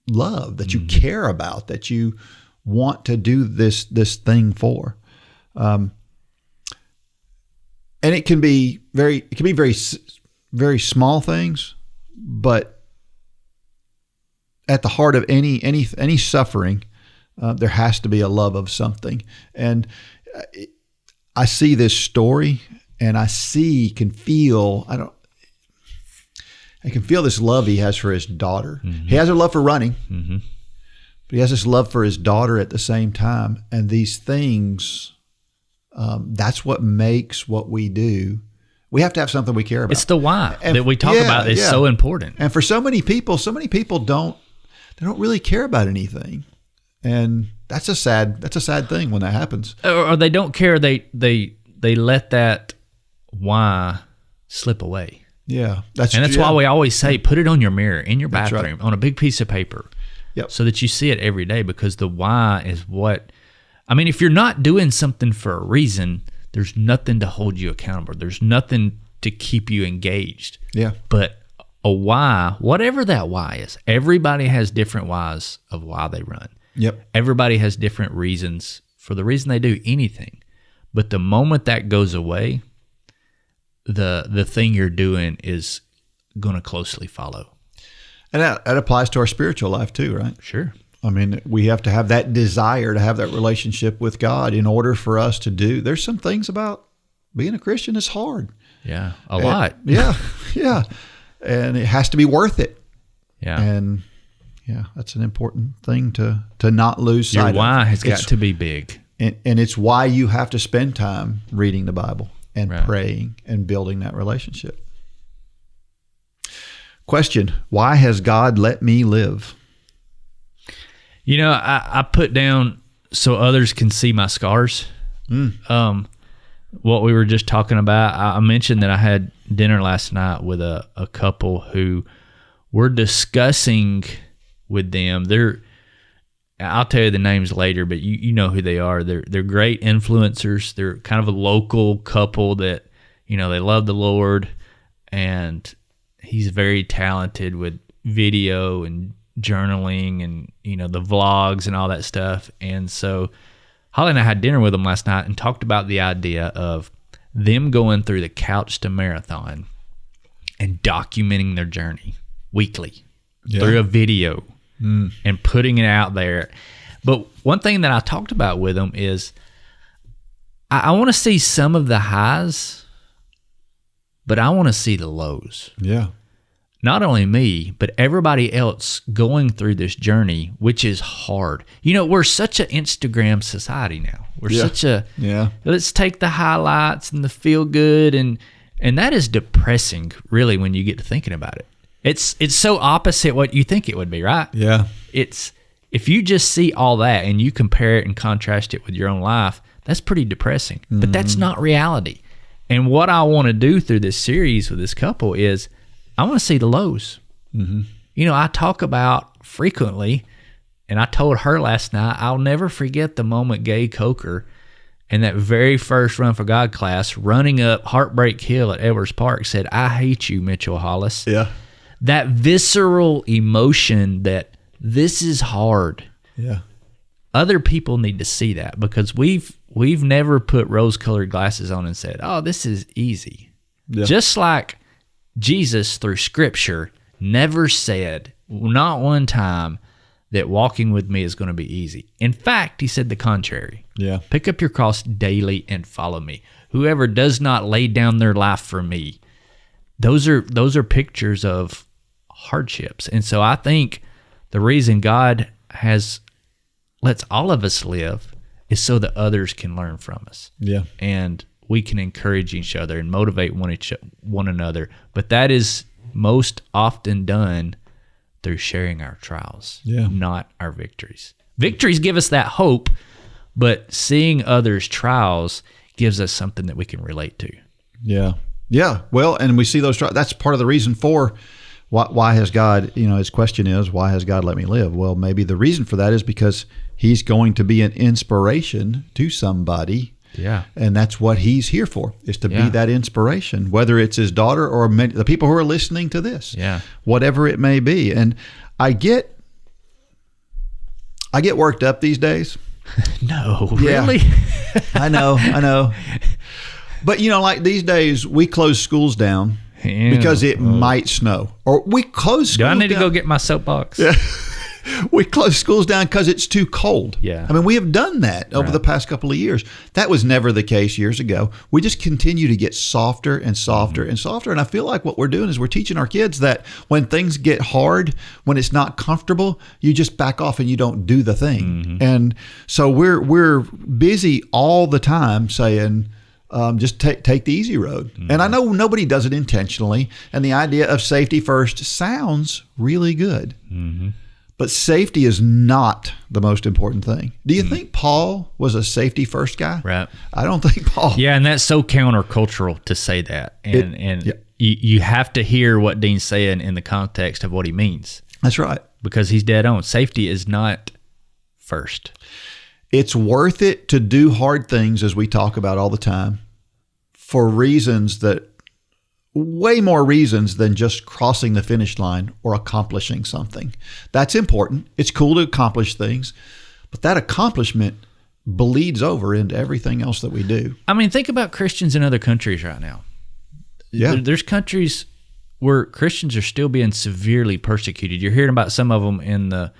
love, that you care about, that you want to do this thing for. And it can be very very small things, but at the heart of any suffering, there has to be a love of something. And I see this story, and I can feel this love he has for his daughter. He has a love for running, but he has this love for his daughter at the same time. And these things, that's what makes what we do. We have to have something we care about. It's the why that we talk about is so important. And for so many people don't really care about anything. And that's a sad thing when that happens. Or they don't care. They let that why slip away. Yeah. That's why we always say, put it on your mirror, in your bathroom, on a big piece of paper. Yep. So that you see it every day, because the why is what, I mean, if you're not doing something for a reason, there's nothing to hold you accountable. There's nothing to keep you engaged. Yeah. But a why, whatever that why is. Everybody has different whys of why they run. Yep. Everybody has different reasons for the reason they do anything. But the moment that goes away, the thing you're doing is going to closely follow. And that applies to our spiritual life too, right? Sure. I mean, we have to have that desire to have that relationship with God in order for us to do. There's some things about being a Christian is hard. Yeah, a lot. Yeah, yeah. And it has to be worth it. Yeah. And yeah, that's an important thing to not lose sight of. Your why has got to be big. And it's why you have to spend time reading the Bible and Right. praying and building that relationship. Question, why has God let me live? You know, I put down so others can see my scars. What we were just talking about, I mentioned that I had dinner last night with a couple who were discussing with them. I'll tell you the names later, but you know who they are. They're great influencers. They're kind of a local couple that, they love the Lord, and he's very talented with video and journaling and, the vlogs and all that stuff. And so Holly and I had dinner with them last night and talked about the idea of them going through the Couch to Marathon and documenting their journey weekly through a video and putting it out there. But one thing that I talked about with them is I want to see some of the highs, but I want to see the lows. Yeah. Not only me, but everybody else going through this journey, which is hard. We're such an Instagram society now. We're such a, let's take the highlights and the feel good. And that is depressing, really, when you get to thinking about it. It's so opposite what you think it would be, right? Yeah. It's, if you just see all that and you compare it and contrast it with your own life, that's pretty depressing. But that's not reality. And what I want to do through this series with this couple is I want to see the lows. I talk about frequently, and I told her last night, I'll never forget the moment Gay Coker in that very first Run for God class, running up Heartbreak Hill at Edwards Park, said, "I hate you, Mitchell Hollis." Yeah. That visceral emotion that this is hard. Yeah. Other people need to see that, because we've never put rose-colored glasses on and said, "Oh, this is easy." Yeah. Just like Jesus, through Scripture, never said, not one time, that walking with me is going to be easy. In fact, he said the contrary. Yeah. Pick up your cross daily and follow me. Whoever does not lay down their life for me. Those are pictures of hardships. And so I think the reason God lets all of us live is so that others can learn from us. Yeah. And we can encourage each other and motivate one another. But that is most often done through sharing our trials, not our victories. Victories give us that hope, but seeing others' trials gives us something that we can relate to. Yeah. Yeah. Well, and we see those trials. That's part of the reason for why has God, his question is, why has God let me live? Well, maybe the reason for that is because he's going to be an inspiration to somebody. Yeah. And that's what he's here for, is to be that inspiration, whether it's his daughter or the people who are listening to this, whatever it may be. And I get worked up these days. No, really? I know. But, like these days, we close schools down because it might snow. Or we close schools down. Do I need to go get my soapbox? Yeah. We close schools down because it's too cold. Yeah. I mean, we have done that over the past couple of years. That was never the case years ago. We just continue to get softer and softer and softer. And I feel like what we're doing is we're teaching our kids that when things get hard, when it's not comfortable, you just back off and you don't do the thing. And so we're busy all the time saying, just take the easy road. And I know nobody does it intentionally. And the idea of safety first sounds really good. But safety is not the most important thing. Do you think Paul was a safety first guy? Right. I don't think Paul. Yeah, and that's so countercultural to say that. And you have to hear what Dean's saying in the context of what he means. That's right. Because he's dead on. Safety is not first. It's worth it to do hard things, as we talk about all the time, for reasons that way more reasons than just crossing the finish line or accomplishing something. That's important. It's cool to accomplish things, but that accomplishment bleeds over into everything else that we do. I mean, think about Christians in other countries right now. Yeah. There's countries where Christians are still being severely persecuted. You're hearing about some of them in the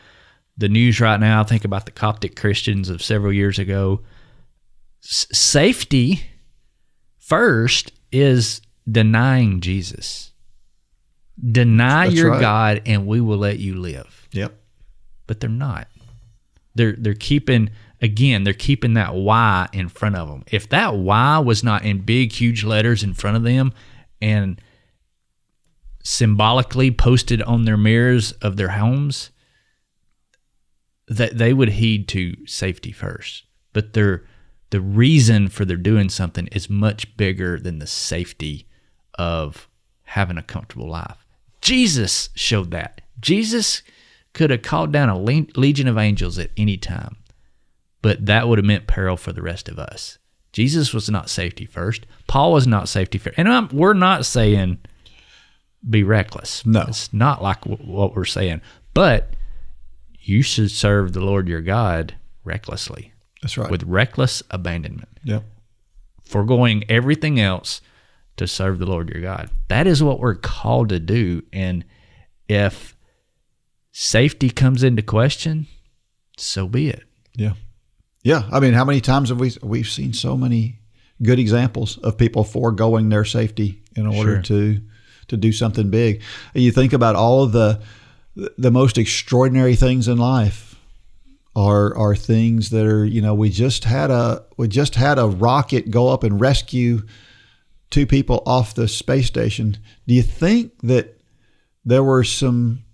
news right now. Think about the Coptic Christians of several years ago. Safety first is denying Jesus. That's your right. God, and we will let you live. Yep. But they're not. They're keeping that why in front of them. If that why was not in big, huge letters in front of them and symbolically posted on their mirrors of their homes, that they would heed to safety first. But the reason for their doing something is much bigger than the safety of having a comfortable life. Jesus showed that. Jesus could have called down a legion of angels at any time, but that would have meant peril for the rest of us. Jesus was not safety first. Paul was not safety first. And we're not saying be reckless. No. It's not like what we're saying. But you should serve the Lord your God recklessly. That's right. With reckless abandonment. Yep. Foregoing everything else to serve the Lord your God. That is what we're called to do. And if safety comes into question, so be it. Yeah. Yeah. I mean, how many times have we've seen so many good examples of people foregoing their safety in order to do something big. You think about all of the most extraordinary things in life are things that are, we just had a rocket go up and rescue 2 people off the space station. Do you think that there were some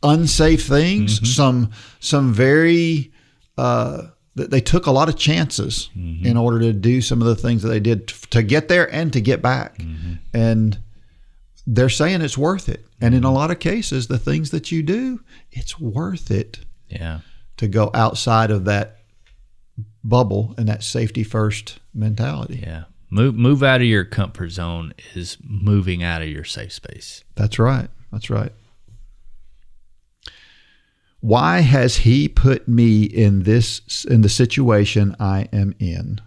unsafe things, some very they took a lot of chances in order to do some of the things that they did to get there and to get back. And they're saying it's worth it. And in a lot of cases, the things that you do, it's worth it. Yeah. To go outside of that bubble and that safety first mentality. Yeah. Move out of your comfort zone is moving out of your safe space. That's right. That's right. Why has he put me in the situation I am in?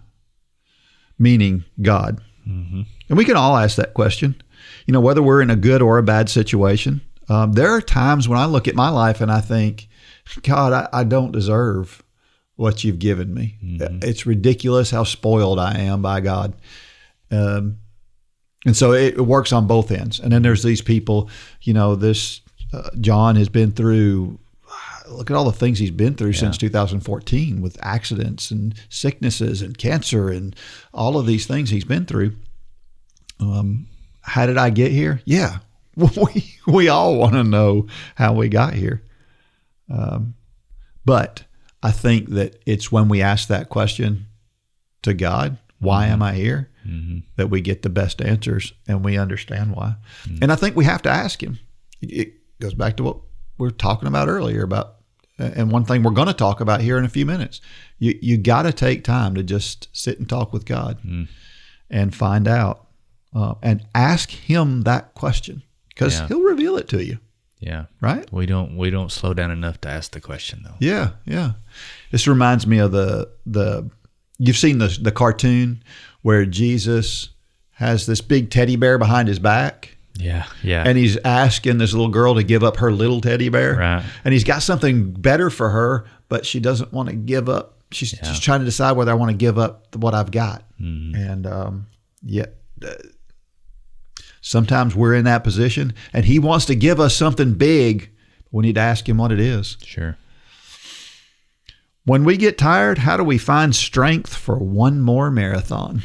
Meaning God. And we can all ask that question. Whether we're in a good or a bad situation. There are times when I look at my life and I think, God, I don't deserve what you've given me. It's ridiculous how spoiled I am by God. And so it works on both ends. And then there's these people, John has been through, look at all the things he's been through since 2014 with accidents and sicknesses and cancer and all of these things he's been through. How did I get here? Yeah. We all want to know how we got here. But I think that it's when we ask that question to God, why am I here? That we get the best answers and we understand why. And I think we have to ask him. It goes back to what we were talking about earlier and one thing we're going to talk about here in a few minutes. You got to take time to just sit and talk with God and find out and ask him that question because he'll reveal it to you. Yeah. Right? We don't slow down enough to ask the question though. Yeah, yeah. This reminds me of the you've seen the cartoon where Jesus has this big teddy bear behind his back. Yeah, yeah. And he's asking this little girl to give up her little teddy bear. Right. And he's got something better for her, but she doesn't want to give up. She's trying to decide whether I want to give up what I've got. And sometimes we're in that position and he wants to give us something big. We need to ask him what it is. Sure. When we get tired, how do we find strength for one more marathon?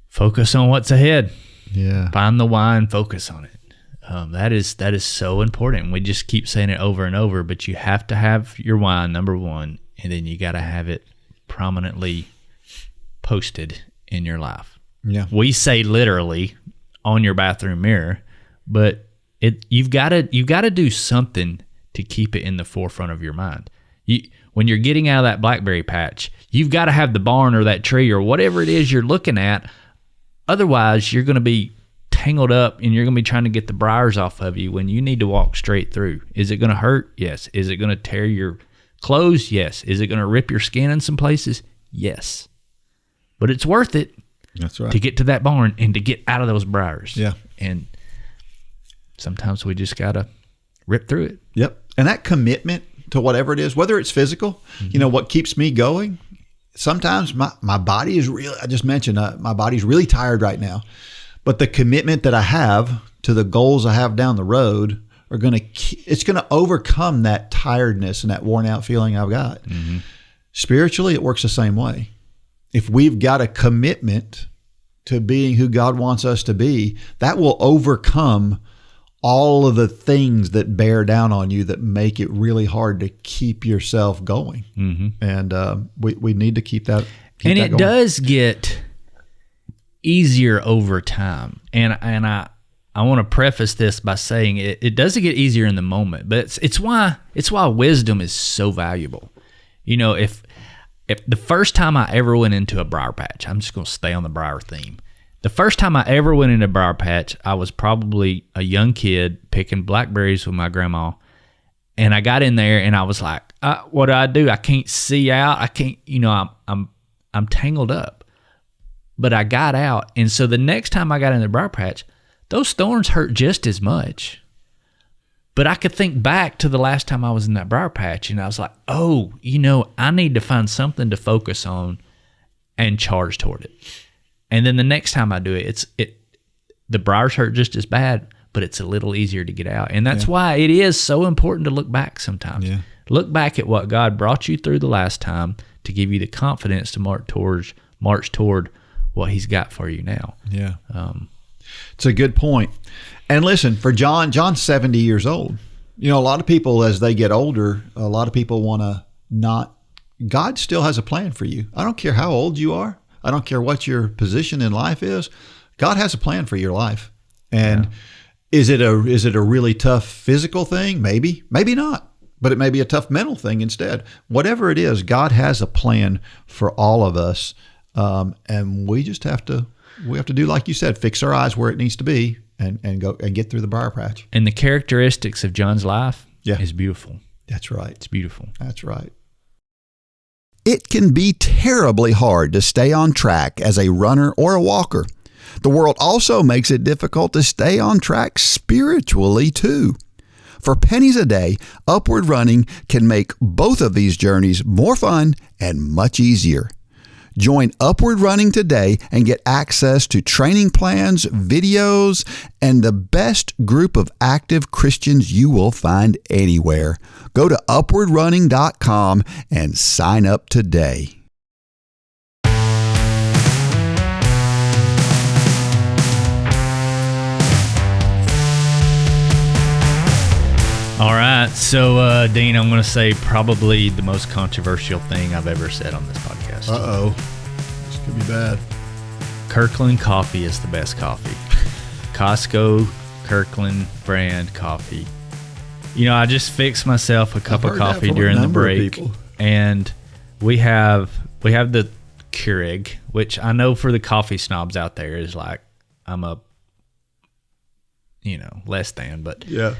Focus on what's ahead. Yeah. Find the why and focus on it. That is so important. We just keep saying it over and over, but you have to have your why, number one, and then you got to have it prominently posted in your life. Yeah. We say literally on your bathroom mirror, but you've got to do something to keep it in the forefront of your mind. When you're getting out of that blackberry patch, you've got to have the barn or that tree or whatever it is you're looking at Otherwise, you're going to be tangled up and you're going to be trying to get the briars off of you when you need to walk straight through. Is it going to hurt? Yes. Is it going to tear your clothes? Yes. Is it going to rip your skin in some places? Yes. But it's worth it. That's right. To get to that barn and to get out of those briars. Yeah. And sometimes we just got to rip through it. Yep. And that commitment to whatever it is, whether it's physical, what keeps me going, sometimes my body is really, I just mentioned, my body's really tired right now. But the commitment that I have to the goals I have down the road it's going to overcome that tiredness and that worn out feeling I've got. Mm-hmm. Spiritually, it works the same way. If we've got a commitment to being who God wants us to be, that will overcome all of the things that bear down on you that make it really hard to keep yourself going. Mm-hmm. And we need to keep that and that it going. Does get easier over time. And I want to preface this by saying it doesn't get easier in the moment, but it's why wisdom is so valuable. If the first time I ever went into a briar patch, I'm just going to stay on the briar theme. The first time I ever went into a briar patch, I was probably a young kid picking blackberries with my grandma. And I got in there and I was like, what do? I can't see out. I can't, I'm tangled up. But I got out. And so the next time I got in the briar patch, those thorns hurt just as much. But I could think back to the last time I was in that briar patch, and I was like, oh, I need to find something to focus on and charge toward it. And then the next time I do it, the briars hurt just as bad, but it's a little easier to get out. And that's why it is so important to look back sometimes. Yeah. Look back at what God brought you through the last time to give you the confidence to march toward what He's got for you now. Yeah. It's a good point. And listen, for John's 70 years old. A lot of people, as they get older, a lot of people want to not. God still has a plan for you. I don't care how old you are. I don't care what your position in life is. God has a plan for your life. And is it a really tough physical thing? Maybe not. But it may be a tough mental thing instead. Whatever it is, God has a plan for all of us. And we just have to do, like you said, fix our eyes where it needs to be and go and get through the briar patch. And the characteristics of John's life is beautiful. That's right. It's beautiful. That's right. It can be terribly hard to stay on track as a runner or a walker. The world also makes it difficult to stay on track spiritually too. For pennies a day, Upward Running can make both of these journeys more fun and much easier. Join Upward Running today and get access to training plans, videos, and the best group of active Christians you will find anywhere. Go to upwardrunning.com and sign up today. All right, so Dean, I'm going to say probably the most controversial thing I've ever said on this podcast. Uh-oh. This could be bad. Kirkland coffee is the best coffee. Costco, Kirkland brand coffee. I just fixed myself a cup of coffee during the break. And we have the Keurig, which I know for the coffee snobs out there is like, I'm a, less than, but yeah.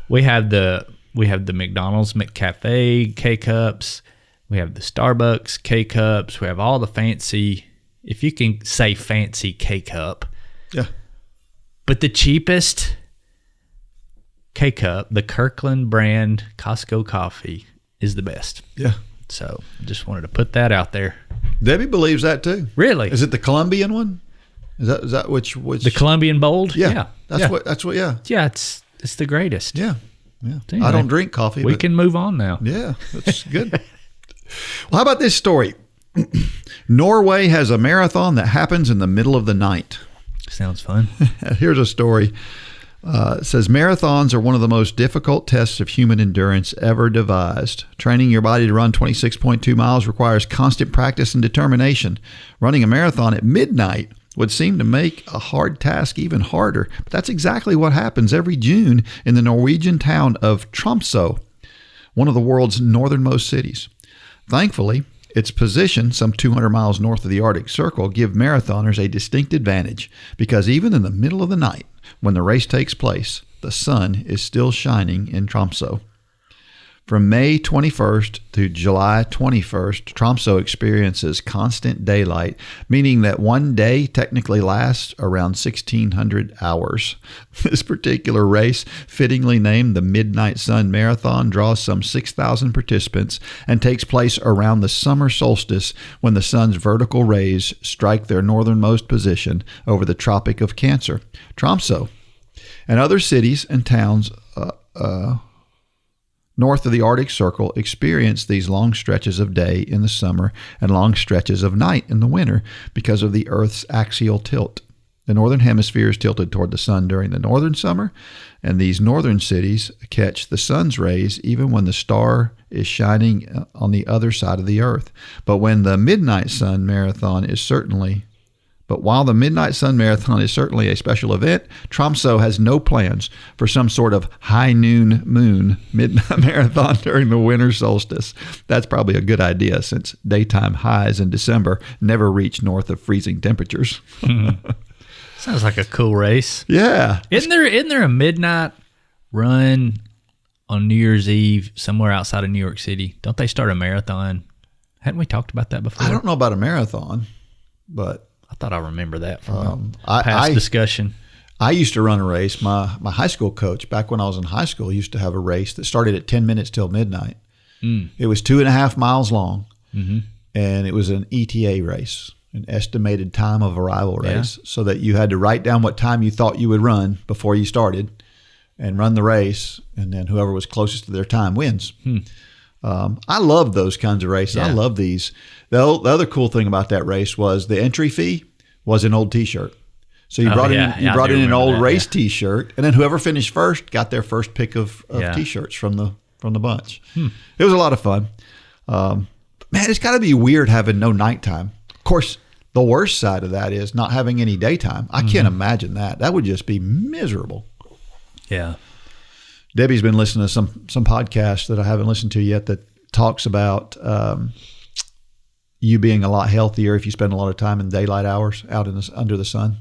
We have the McDonald's McCafe K-Cups. We have the Starbucks K-Cups. We have all the fancy, if you can say fancy K-Cup. Yeah. But the cheapest K-Cup, the Kirkland brand Costco coffee, is the best. Yeah. So just wanted to put that out there. Debbie believes that too. Really? Is it the Colombian one? Is that which? The Colombian bold? Yeah. That's what. Yeah. Yeah. It's the greatest. Yeah. Anyway, I don't drink coffee. We can move on now. Yeah, that's good. Well, how about this story? Norway has a marathon that happens in the middle of the night. Sounds fun. Here's a story. It says, marathons are one of the most difficult tests of human endurance ever devised. Training your body to run 26.2 miles requires constant practice and determination. Running a marathon at midnight would seem to make a hard task even harder. But that's exactly what happens every June in the Norwegian town of Tromsø, one of the world's northernmost cities. Thankfully, Its position, some 200 miles north of the Arctic Circle, give marathoners a distinct advantage because even in the middle of the night, when the race takes place, the sun is still shining in Tromsø. From May 21st to July 21st, Tromsø experiences constant daylight, meaning that one day technically lasts around 1,600 hours. This particular race, fittingly named the Midnight Sun Marathon, draws some 6,000 participants and takes place around the summer solstice when the sun's vertical rays strike their northernmost position over the Tropic of Cancer. Tromsø and other cities and towns north of the Arctic Circle experience these long stretches of day in the summer and long stretches of night in the winter because of the Earth's axial tilt. The northern hemisphere is tilted toward the sun during the northern summer, and these northern cities catch the sun's rays even when the star is shining on the other side of the Earth. But while the Midnight Sun Marathon is certainly a special event, Tromsø has no plans for some sort of high noon moon midnight marathon during the winter solstice. That's probably a good idea since daytime highs in December never reach north of freezing temperatures. Sounds like a cool race. Yeah. Isn't there a midnight run on New Year's Eve somewhere outside of New York City? Don't they start a marathon? Hadn't we talked about that before? I don't know about a marathon, but I thought I remember that from past discussion. I used to run a race. My high school coach, back when I was in high school, used to have a race that started at 10 minutes till midnight. It was 2.5 miles long, and it was an ETA race, an estimated time of arrival race, so that you had to write down what time you thought you would run before you started and run the race, and then whoever was closest to their time wins. I love those kinds of races. Yeah. I love these. The other cool thing about that race was the entry fee was an old T-shirt. So you brought in an old race T-shirt, and then whoever finished first got their first pick of T-shirts from the bunch. It was a lot of fun. Man, it's got to be weird having no nighttime. Of course, the worst side of that is not having any daytime. I can't imagine that. That would just be miserable. Yeah. Debbie's been listening to some podcasts that I haven't listened to yet that talks about you being a lot healthier if you spend a lot of time in daylight hours out under the sun.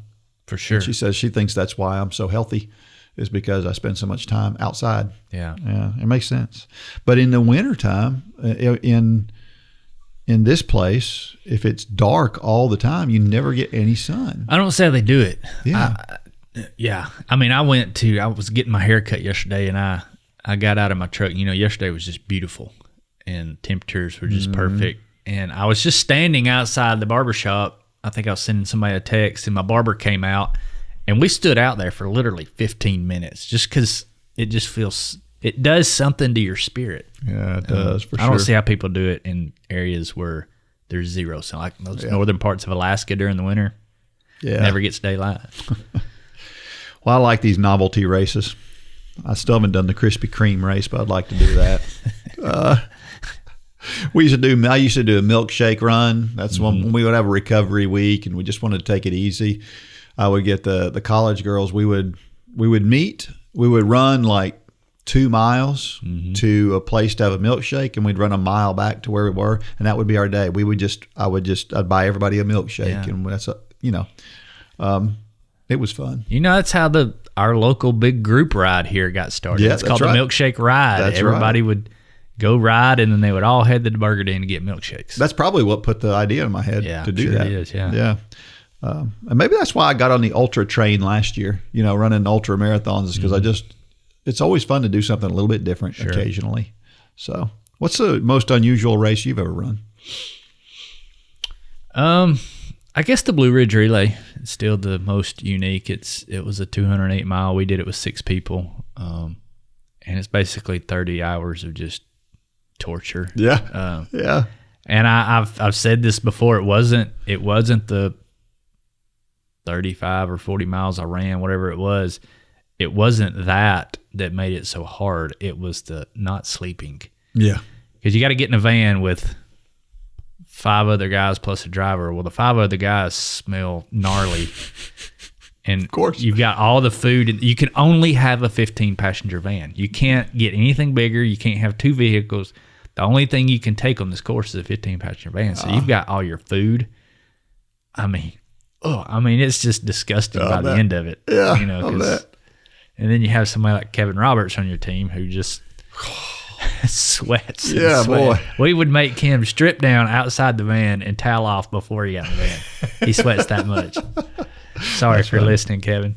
For sure. And she says she thinks that's why I'm so healthy, is because I spend so much time outside. Yeah. Yeah, it makes sense. But in the wintertime, in this place, if it's dark all the time, you never get any sun. I don't say they do it. Yeah. I mean, I was getting my hair cut yesterday, and I got out of my truck. You know, yesterday was just beautiful, and temperatures were just perfect. And I was just standing outside the barbershop. I think I was sending somebody a text, and my barber came out, and we stood out there for literally 15 minutes just because it just feels, it does something to your spirit. Yeah, it does, for sure. I don't see how people do it in areas where there's zero sun, like those northern parts of Alaska during the winter. Yeah. Never gets daylight. Well, I like these novelty races. I still haven't done the Krispy Kreme race, but I'd like to do that. I used to do a milkshake run. That's when we would have a recovery week and we just wanted to take it easy. I would get the college girls. We would meet. We would run like 2 miles to a place to have a milkshake, and we'd run a mile back to where we were, and that would be our day. I'd buy everybody a milkshake, and that's it was fun. You know, that's how our local big group ride here got started. Yeah, it's called the Milkshake Ride. Everybody would go ride, and then they would all head to the Burger Den to get milkshakes. That's probably what put the idea in my head to do that. It is, yeah. And maybe that's why I got on the ultra train last year, running ultra marathons, because it's always fun to do something a little bit different occasionally. So what's the most unusual race you've ever run? I guess the Blue Ridge Relay is still the most unique. It was a 208 mile. We did it with 6 people. And it's basically 30 hours of just torture. Yeah. Yeah. And I've said this before. It wasn't the 35 or 40 miles I ran, whatever it was. It wasn't that made it so hard. It was the not sleeping. Yeah. Because you got to get in a van with 5 other guys plus a driver. Well, the 5 other guys smell gnarly. And of course, you've got all the food. And you can only have a 15-passenger van. You can't get anything bigger. You can't have 2 vehicles. The only thing you can take on this course is a 15-passenger van. So you've got all your food. I mean, it's just disgusting by the end of it. Yeah, you know, and then you have somebody like Kevin Roberts on your team who just sweats. Yeah, boy. We would make him strip down outside the van and towel off before he got in the van. He sweats that much. Sorry for listening, Kevin.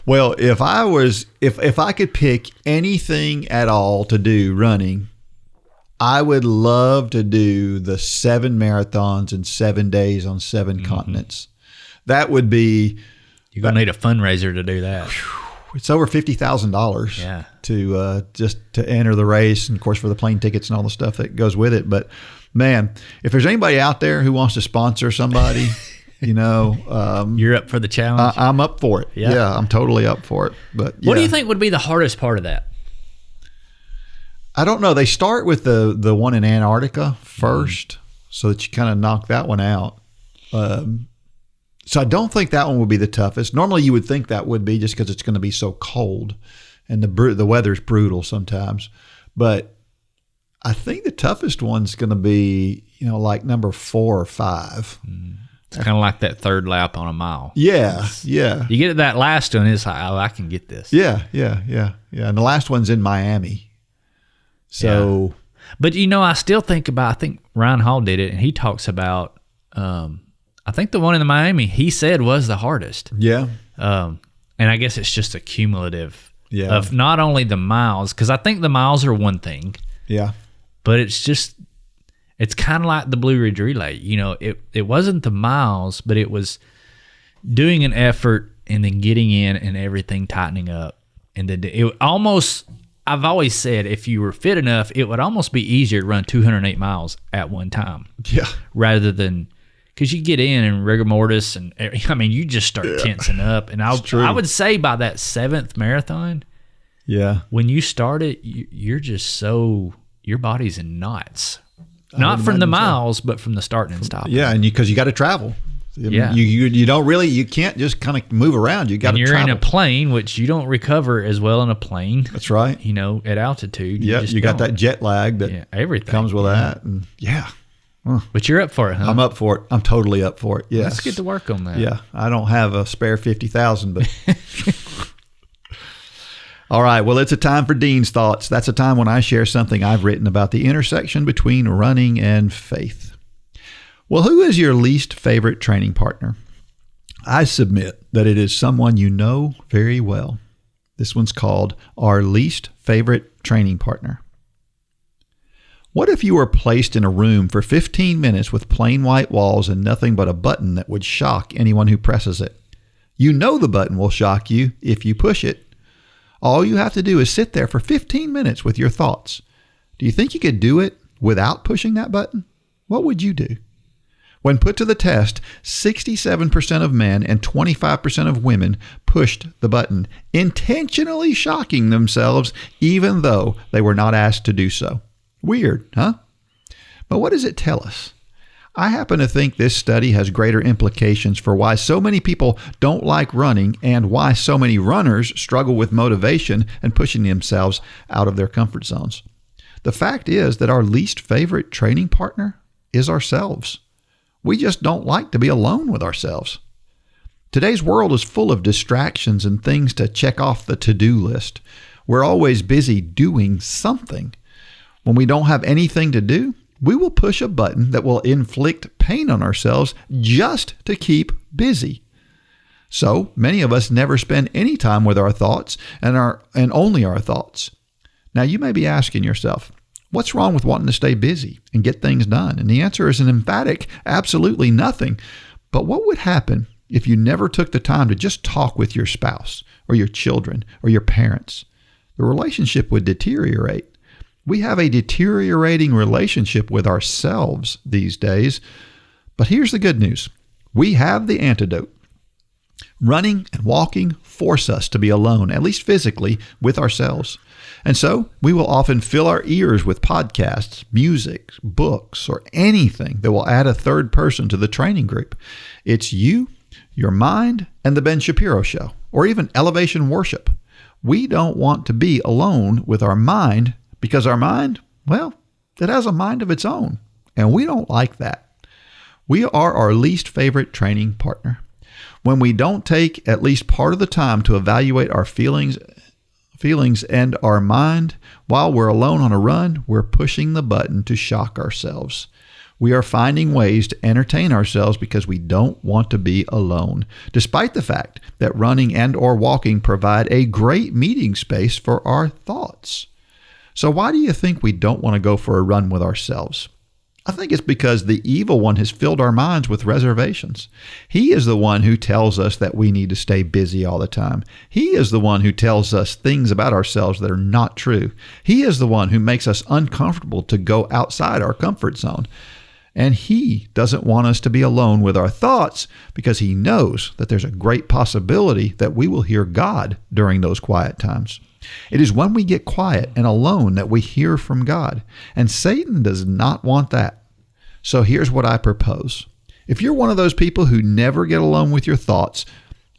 Well, if I could pick anything at all to do running, I would love to do the 7 marathons in 7 days on 7 continents. That would be. You're gonna need a fundraiser to do that. It's over $50,000 to just to enter the race, and of course for the plane tickets and all the stuff that goes with it. But man, if there's anybody out there who wants to sponsor somebody, you know, you're up for the challenge. I'm up for it. Yeah, I'm totally up for it. But what do you think would be the hardest part of that? I don't know. They start with the one in Antarctica first, so that you kind of knock that one out. So I don't think that one would be the toughest. Normally you would think that would be, just because it's going to be so cold and the weather's brutal sometimes. But I think the toughest one's going to be, you know, like number 4 or 5. It's kind of like that third lap on a mile. Yeah. You get to that last one, it's like, oh, I can get this. Yeah. And the last one's in Miami. So. Yeah. But, you know, I think Ryan Hall did it, and he talks about, I think the one in the Miami, he said was the hardest. Yeah. And I guess it's just a cumulative of not only the miles, because I think the miles are one thing. Yeah. But it's kind of like the Blue Ridge Relay. You know, it wasn't the miles, but it was doing an effort and then getting in and everything tightening up. And then it almost, I've always said, if you were fit enough, it would almost be easier to run 208 miles at one time. Yeah. Rather than, because you get in and rigor mortis, and I mean, you just start tensing up. And I would say by that 7th marathon, when you start it, you're just your body's in knots. Not from the miles, but from the starting and stopping. Yeah, and because you got to travel. Yeah. You don't really, you can't just kind of move around. You got to travel. You're in a plane, which you don't recover as well in a plane. That's right. You know, at altitude. Yeah, you got that jet lag that everything comes with that. And But you're up for it, huh? I'm up for it. I'm totally up for it. Yes. Let's get to work on that. Yeah, I don't have a spare 50,000, but. All right, well, it's a time for Dean's Thoughts. That's a time when I share something I've written about the intersection between running and faith. Well, who is your least favorite training partner? I submit that it is someone you know very well. This one's called Our Least Favorite Training Partner. What if you were placed in a room for 15 minutes with plain white walls and nothing but a button that would shock anyone who presses it? You know the button will shock you if you push it. All you have to do is sit there for 15 minutes with your thoughts. Do you think you could do it without pushing that button? What would you do? When put to the test, 67% of men and 25% of women pushed the button, intentionally shocking themselves even though they were not asked to do so. Weird, huh? But what does it tell us? I happen to think this study has greater implications for why so many people don't like running and why so many runners struggle with motivation and pushing themselves out of their comfort zones. The fact is that our least favorite training partner is ourselves. We just don't like to be alone with ourselves. Today's world is full of distractions and things to check off the to-do list. We're always busy doing something. When we don't have anything to do, we will push a button that will inflict pain on ourselves just to keep busy. So many of us never spend any time with our thoughts and only our thoughts. Now you may be asking yourself, what's wrong with wanting to stay busy and get things done? And the answer is an emphatic absolutely nothing. But what would happen if you never took the time to just talk with your spouse or your children or your parents? The relationship would deteriorate. We have a deteriorating relationship with ourselves these days. But here's the good news. We have the antidote. Running and walking force us to be alone, at least physically, with ourselves. And so we will often fill our ears with podcasts, music, books, or anything that will add a third person to the training group. It's you, your mind, and the Ben Shapiro Show, or even Elevation Worship. We don't want to be alone with our mind because our mind, well, it has a mind of its own, and we don't like that. We are our least favorite training partner. When we don't take at least part of the time to evaluate our feelings and our mind while we're alone on a run, we're pushing the button to shock ourselves. We are finding ways to entertain ourselves because we don't want to be alone, despite the fact that running and or walking provide a great meeting space for our thoughts. So why do you think we don't want to go for a run with ourselves? I think it's because the evil one has filled our minds with reservations. He is the one who tells us that we need to stay busy all the time. He is the one who tells us things about ourselves that are not true. He is the one who makes us uncomfortable to go outside our comfort zone. And he doesn't want us to be alone with our thoughts because he knows that there's a great possibility that we will hear God during those quiet times. It is when we get quiet and alone that we hear from God, and Satan does not want that. So here's what I propose. If you're one of those people who never get alone with your thoughts,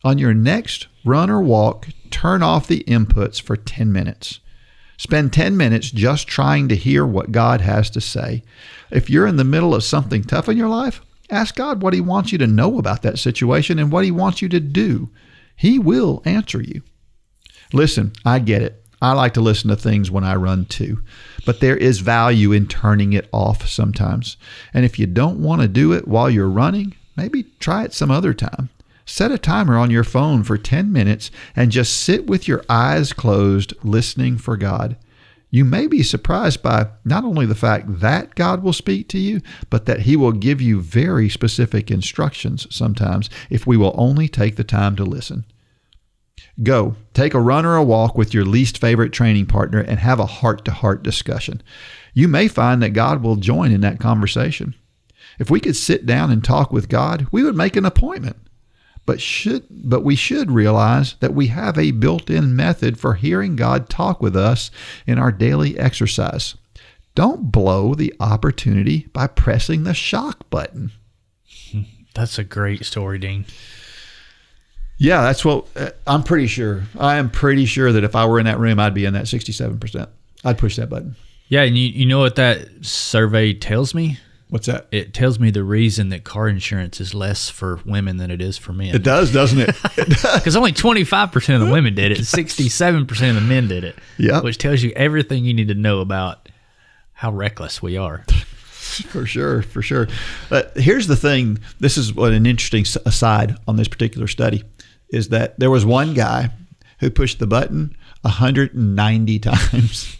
on your next run or walk, turn off the inputs for 10 minutes. Spend 10 minutes just trying to hear what God has to say. If you're in the middle of something tough in your life, ask God what he wants you to know about that situation and what he wants you to do. He will answer you. Listen, I get it. I like to listen to things when I run too, but there is value in turning it off sometimes. And if you don't want to do it while you're running, maybe try it some other time. Set a timer on your phone for 10 minutes and just sit with your eyes closed, listening for God. You may be surprised by not only the fact that God will speak to you, but that he will give you very specific instructions sometimes if we will only take the time to listen. Go, take a run or a walk with your least favorite training partner and have a heart-to-heart discussion. You may find that God will join in that conversation. If we could sit down and talk with God, we would make an appointment. But we should realize that we have a built-in method for hearing God talk with us in our daily exercise. Don't blow the opportunity by pressing the shock button. That's a great story, Dean. Yeah, that's what I'm pretty sure. I am pretty sure that if I were in that room, I'd be in that 67%. I'd push that button. Yeah, and you know what that survey tells me? What's that? It tells me the reason that car insurance is less for women than it is for men. It does, doesn't it? It does. Because only 25% of the women did it. 67% of the men did it. Yeah. Which tells you everything you need to know about how reckless we are. For sure, for sure. But here's the thing. This is what an interesting aside on this particular study is that there was one guy who pushed the button 190 times.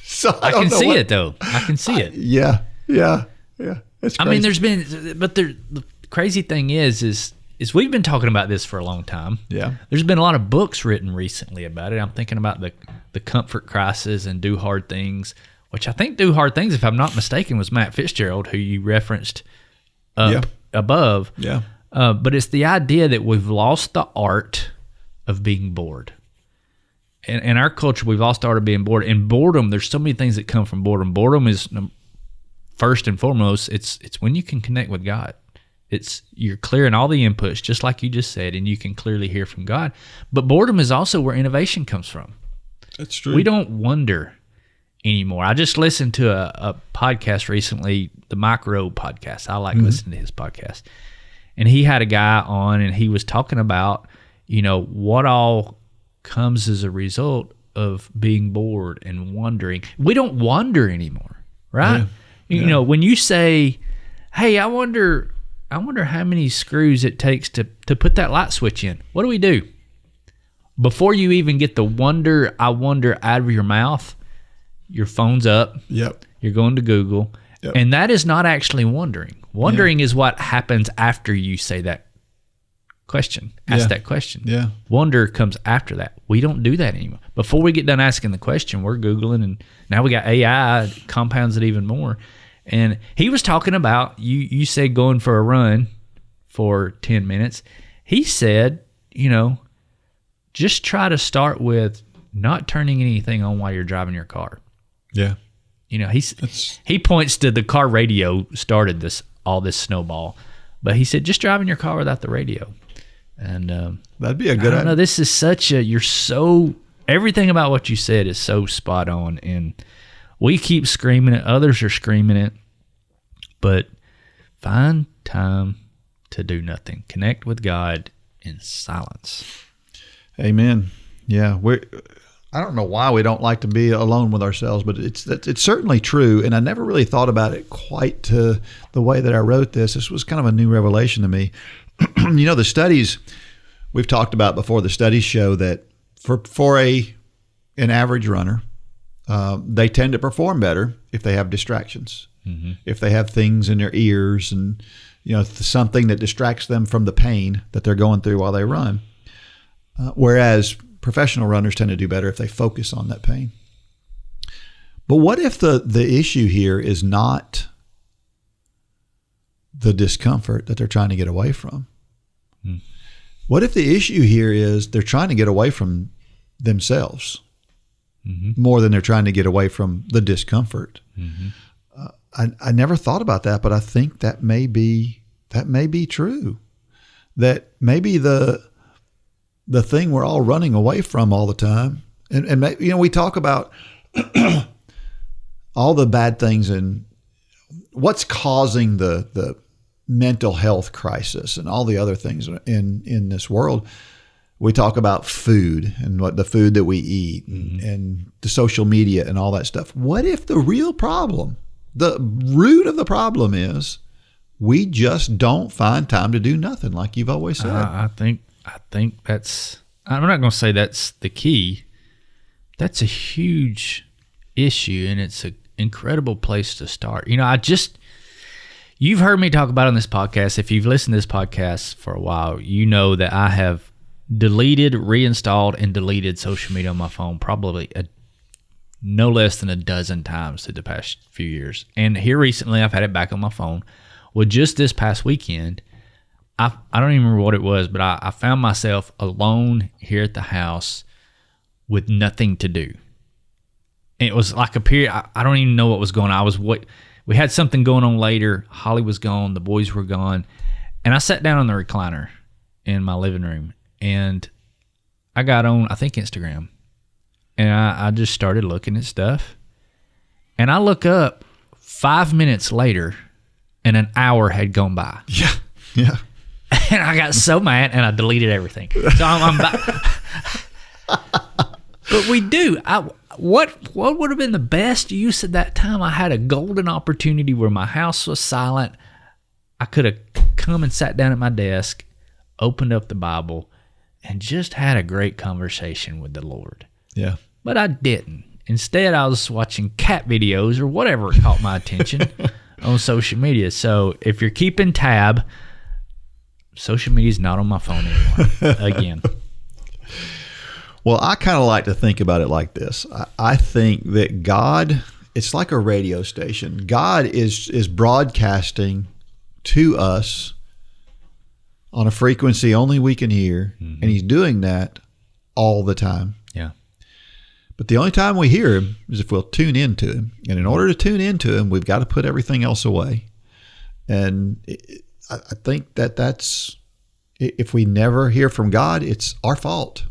So I can see it, though. I can see it. Yeah. It's crazy. I mean, the crazy thing is we've been talking about this for a long time. Yeah. There's been a lot of books written recently about it. I'm thinking about the Comfort Crisis and Do Hard Things, which I think Do Hard Things, if I'm not mistaken, was Matt Fitzgerald, who you referenced above. Yeah. But it's the idea that we've lost the art of being bored. In our culture, we've lost the art of being bored. And boredom, there's so many things that come from boredom. Boredom is, first and foremost, it's when you can connect with God. You're clearing all the inputs, just like you just said, and you can clearly hear from God. But boredom is also where innovation comes from. That's true. We don't wonder anymore. I just listened to a podcast recently, the Mike Rowe podcast. I like listening to his podcast. And he had a guy on, and he was talking about, what all comes as a result of being bored and wondering. We don't wonder anymore, right? Yeah. When you say, hey, I wonder how many screws it takes to put that light switch in. What do? Before you even get the I wonder out of your mouth, your phone's up. Yep. You're going to Google. Yep. And that is not actually wondering. Wondering is what happens after you say that question. Ask that question. Yeah. Wonder comes after that. We don't do that anymore. Before we get done asking the question, we're Googling, and now we got AI compounds it even more. And he was talking about, you said going for a run for 10 minutes. He said, just try to start with not turning anything on while you're driving your car. Yeah. He points to the car radio started all this snowball, but he said just driving your car without the radio. And that'd be a good idea. This is everything about what you said is so spot on. And We keep screaming it. Others are screaming it. But find time to do nothing. Connect with God in silence. Amen. Yeah, I don't know why we don't like to be alone with ourselves, but it's certainly true. And I never really thought about it quite to the way that I wrote this. This was kind of a new revelation to me. The studies we've talked about before, the studies show that for an average runner, they tend to perform better if they have distractions, if they have things in their ears and something that distracts them from the pain that they're going through while they run. Whereas professional runners tend to do better if they focus on that pain. But what if the issue here is not the discomfort that they're trying to get away from? What if the issue here is they're trying to get away from themselves more than they're trying to get away from the discomfort? I never thought about that, but I think that may be true. That maybe the thing we're all running away from all the time, and we talk about all the bad things and what's causing the mental health crisis and all the other things in this world. We talk about food and what the food that we eat and the social media and all that stuff. What if the real problem, the root of the problem, is we just don't find time to do nothing, like you've always said? I think that's, I'm not going to say that's the key. That's a huge issue, and it's an incredible place to start. You've heard me talk about on this podcast. If you've listened to this podcast for a while, you know that I have deleted, reinstalled, and deleted social media on my phone probably no less than a dozen times through the past few years. And here recently, I've had it back on my phone. Well, just this past weekend, I don't even remember what it was, but I found myself alone here at the house with nothing to do. And it was like a period, I don't even know what was going on. We had something going on later. Holly was gone. The boys were gone. And I sat down on the recliner in my living room, and I got on, I think, Instagram. And I just started looking at stuff. And I look up 5 minutes later, and an hour had gone by. Yeah. And I got so mad, and I deleted everything. So I'm back. But we do. What would have been the best use of that time? I had a golden opportunity where my house was silent. I could have come and sat down at my desk, opened up the Bible, and just had a great conversation with the Lord. Yeah. But I didn't. Instead, I was watching cat videos or whatever caught my attention on social media. So if you're keeping tab, social media is not on my phone anymore. Again. Well, I kind of like to think about it like this. I think that God, it's like a radio station. God is broadcasting to us on a frequency only we can hear, and he's doing that all the time. Yeah. But the only time we hear him is if we'll tune into him. And in order to tune into him, we've got to put everything else away. And I think that's, if we never hear from God, it's our fault.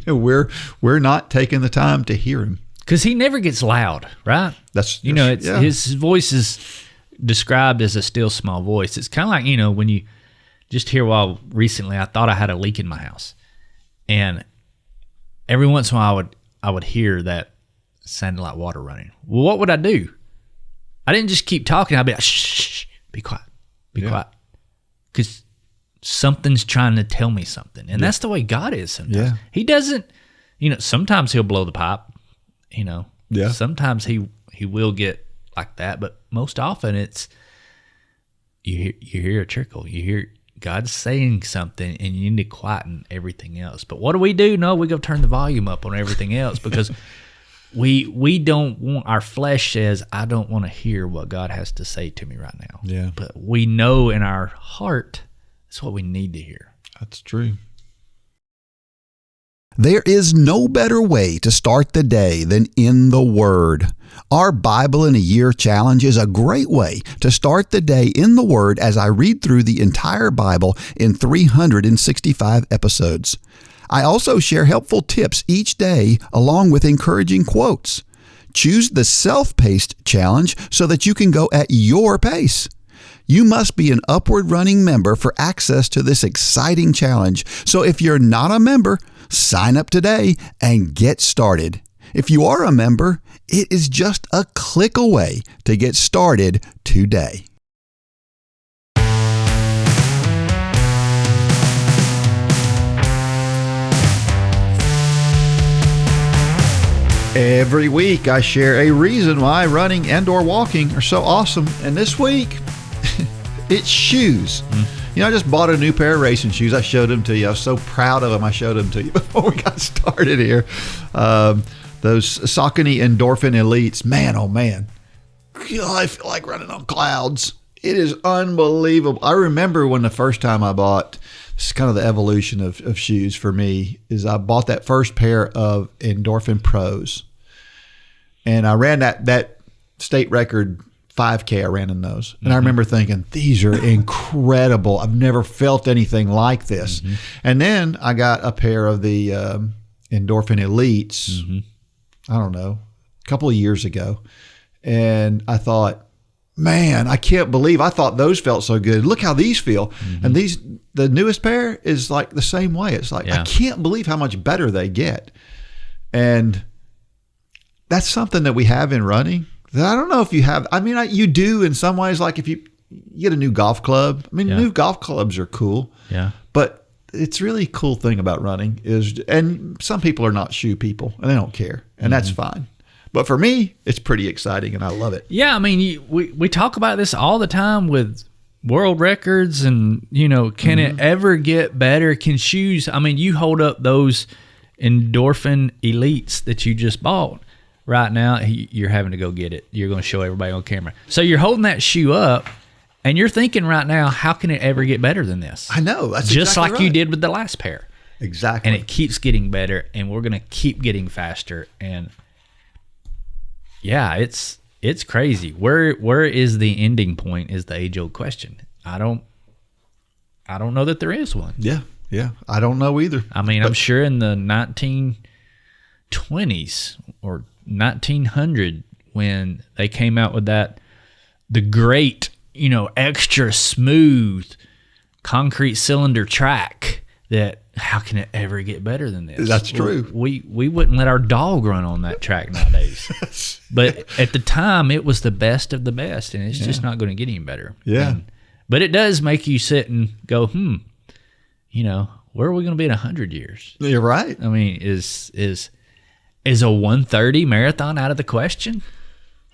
We're not taking the time to hear him. Because he never gets loud, right? His voice is described as a still small voice. It's kind of like, when you just hear, recently I thought I had a leak in my house. And every once in a while I would hear that sounded like water running. Well, what would I do? I didn't just keep talking. I'd be like, shh, be quiet, be quiet. Because something's trying to tell me something. And that's the way God is sometimes. Yeah. He doesn't, sometimes he'll blow the pipe, Yeah. Sometimes he will get like that, but most often it's, you hear a trickle. You hear God's saying something, and you need to quieten everything else. But what do? No, we go turn the volume up on everything else because we don't want, our flesh says, I don't want to hear what God has to say to me right now. Yeah. But we know in our heart that's what we need to hear. That's true. There is no better way to start the day than in the Word. Our Bible in a Year Challenge is a great way to start the day in the Word as I read through the entire Bible in 365 episodes. I also share helpful tips each day along with encouraging quotes. Choose the self-paced challenge so that you can go at your pace. You must be an Upward Running member for access to this exciting challenge. So if you're not a member, sign up today and get started. If you are a member, it is just a click away to get started today. Every week I share a reason why running and or walking are so awesome. And this week, it's shoes. You know, I just bought a new pair of racing shoes. I showed them to you. I was so proud of them. I showed them to you before we got started here. Those Saucony Endorphin Elites. Man, oh man. God, I feel like running on clouds. It is unbelievable. I remember when the first time I bought, this is kind of the evolution of shoes for me, is I bought that first pair of Endorphin Pros. And I ran that state record 5K I ran in those. And I remember thinking, these are incredible. I've never felt anything like this. And then I got a pair of the Endorphin Elites, I don't know, a couple of years ago. And I thought, man, I can't believe I thought those felt so good. Look how these feel. And the newest pair is like the same way. It's like, I can't believe how much better they get. And that's something that we have in running that I don't know if you have. I mean, you do in some ways. Like if you get a new golf club, I mean, new golf clubs are cool. Yeah. But it's really cool thing about running is, and some people are not shoe people and they don't care, and that's fine. But for me, it's pretty exciting and I love it. Yeah. I mean, we talk about this all the time with world records and, you know, can it ever get better? Can shoes, I mean, you hold up those Endorphin Elites that you just bought. Right now, you're having to go get it. You're going to show everybody on camera. So you're holding that shoe up, and you're thinking right now, how can it ever get better than this? I know. That's just exactly like you did with the last pair. Exactly. And it keeps getting better, and we're going to keep getting faster. And yeah, it's crazy. Where is the ending point is the age-old question. I don't know that there is one. Yeah. I don't know either. I mean, I'm sure in the 1920s or 1900 when they came out with the great, you know, extra smooth concrete cylinder track, that how can it ever get better than this? That's true. We wouldn't let our dog run on that track nowadays. But at the time it was the best of the best, and it's just not going to get any better. But it does make you sit and go, you know, where are we going to be in 100 years? You're right. I mean, is a 1:30 marathon out of the question?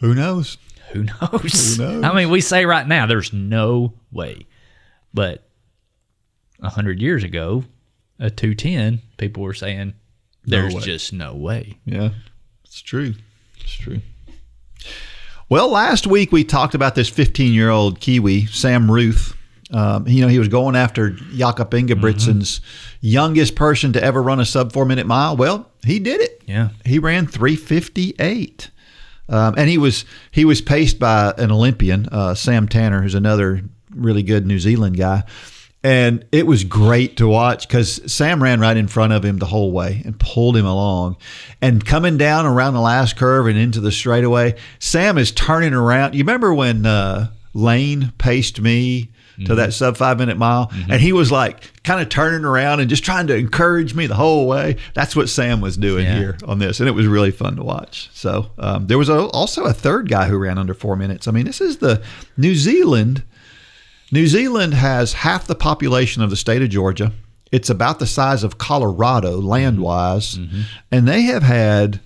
Who knows? Who knows? I mean, we say right now there's no way. But 100 years ago, a 2:10, people were saying there's just no way. Yeah, it's true. It's true. Well, last week we talked about this 15-year-old Kiwi, Sam Ruth. You know, he was going after Jakob Ingebrigtsen's youngest person to ever run a sub 4-minute mile. Well, he did it. Yeah. He ran 3:58. And he was paced by an Olympian, Sam Tanner, who's another really good New Zealand guy. And it was great to watch because Sam ran right in front of him the whole way and pulled him along. And coming down around the last curve and into the straightaway, Sam is turning around. You remember when Lane paced me to that sub 5-minute mile, and he was like kind of turning around and just trying to encourage me the whole way? That's what Sam was doing here on this, and it was really fun to watch. So there was also a third guy who ran under 4 minutes. I mean, this is the New Zealand. New Zealand has half the population of the state of Georgia. It's about the size of Colorado land-wise, and they have had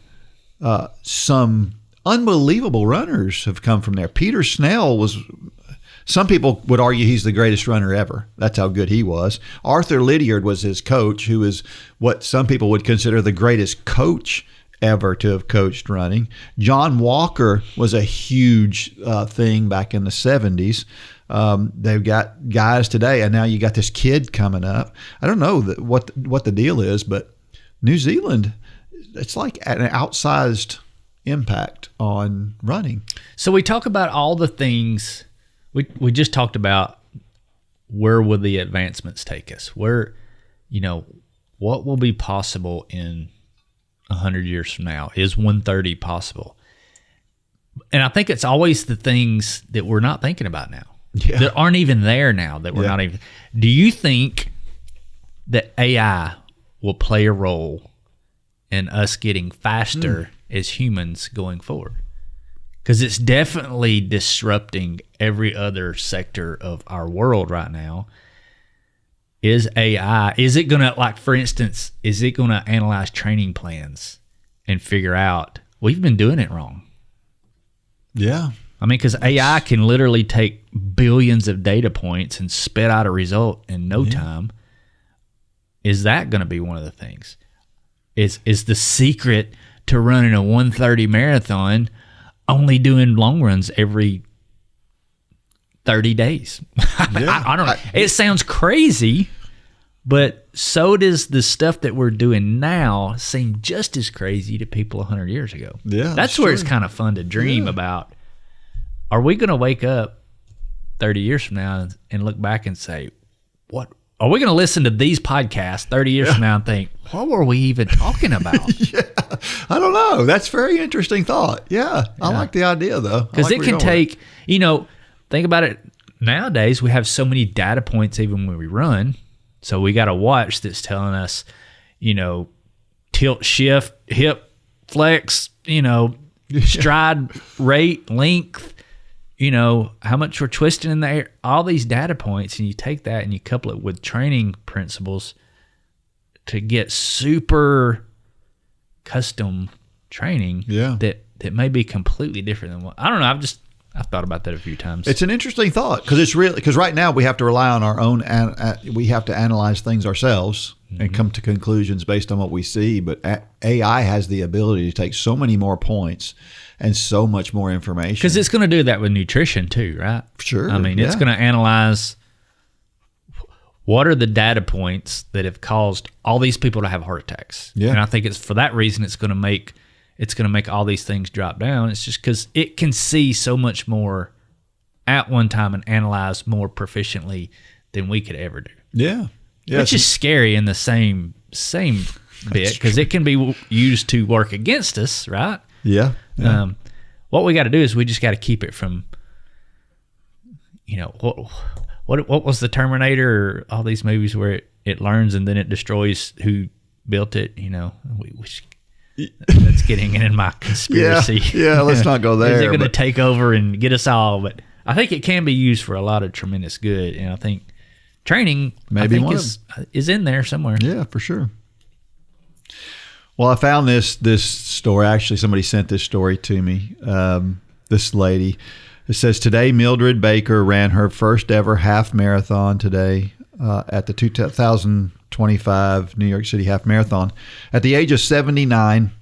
some unbelievable runners have come from there. Peter Snell was. Some people would argue he's the greatest runner ever. That's how good he was. Arthur Lydiard was his coach, who is what some people would consider the greatest coach ever to have coached running. John Walker was a huge thing back in the 70s. They've got guys today, and now you got this kid coming up. I don't know what the deal is, but New Zealand, it's like an outsized impact on running. So we talk about all the things. We just talked about where will the advancements take us? Where, you know, what will be possible in 100 years from now? Is 1:30 possible? And I think it's always the things that we're not thinking about now. Yeah. That aren't even there now, that we're not even. Do you think that AI will play a role in us getting faster as humans going forward? Because it's definitely disrupting every other sector of our world right now. Is AI, is it going to, like, for instance, is it going to analyze training plans and figure out, we've been doing it wrong? Yeah. I mean, because AI can literally take billions of data points and spit out a result in no time. Is that going to be one of the things? Is the secret to running a 1:30 marathon only doing long runs every 30 days? I don't know. It sounds crazy, but so does the stuff that we're doing now seem just as crazy to people 100 years ago. Yeah, that's where it's kind of fun to dream about. Are we going to wake up 30 years from now and look back and say, what? Are we going to listen to these podcasts 30 years from now and think, what were we even talking about? I don't know. That's a very interesting thought. Yeah. I like the idea, though. Because it can take, think about it. Nowadays, we have so many data points even when we run. So we got a watch that's telling us, tilt, shift, hip, flex, stride rate, length, how much we're twisting in the air, all these data points, and you take that and you couple it with training principles to get super custom training that may be completely different than what, I don't know. I've thought about that a few times. It's an interesting thought because right now we have to rely on our own, we have to analyze things ourselves and come to conclusions based on what we see. But AI has the ability to take so many more points and so much more information. Because it's going to do that with nutrition too, right? Sure. I mean, it's going to analyze what are the data points that have caused all these people to have heart attacks. Yeah. And I think it's for that reason it's going to make all these things drop down. It's just because it can see so much more at one time and analyze more proficiently than we could ever do. Yeah. Which is scary in the same bit, because it can be used to work against us, right? Yeah. What we got to do is we just got to keep it from, what was the Terminator or all these movies where it learns and then it destroys who built it? That's getting in my conspiracy. Yeah, let's not go there. Is it going to take over and get us all? But I think it can be used for a lot of tremendous good, and I think training is in there somewhere. Yeah, for sure. Well, I found this story. Actually, somebody sent this story to me. This lady. It says, today Mildred Baker ran her first ever half marathon today at the 2025 New York City Half Marathon. At the age of 79,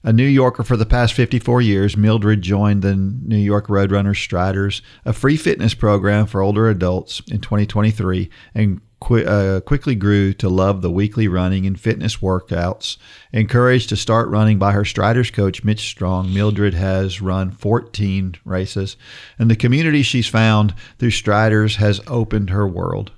a New Yorker for the past 54 years, Mildred joined the New York Roadrunners Striders, a free fitness program for older adults, in 2023, and quickly grew to love the weekly running and fitness workouts. Encouraged to start running by her Striders coach, Mitch Strong, Mildred has run 14 races, and the community she's found through Striders has opened her world.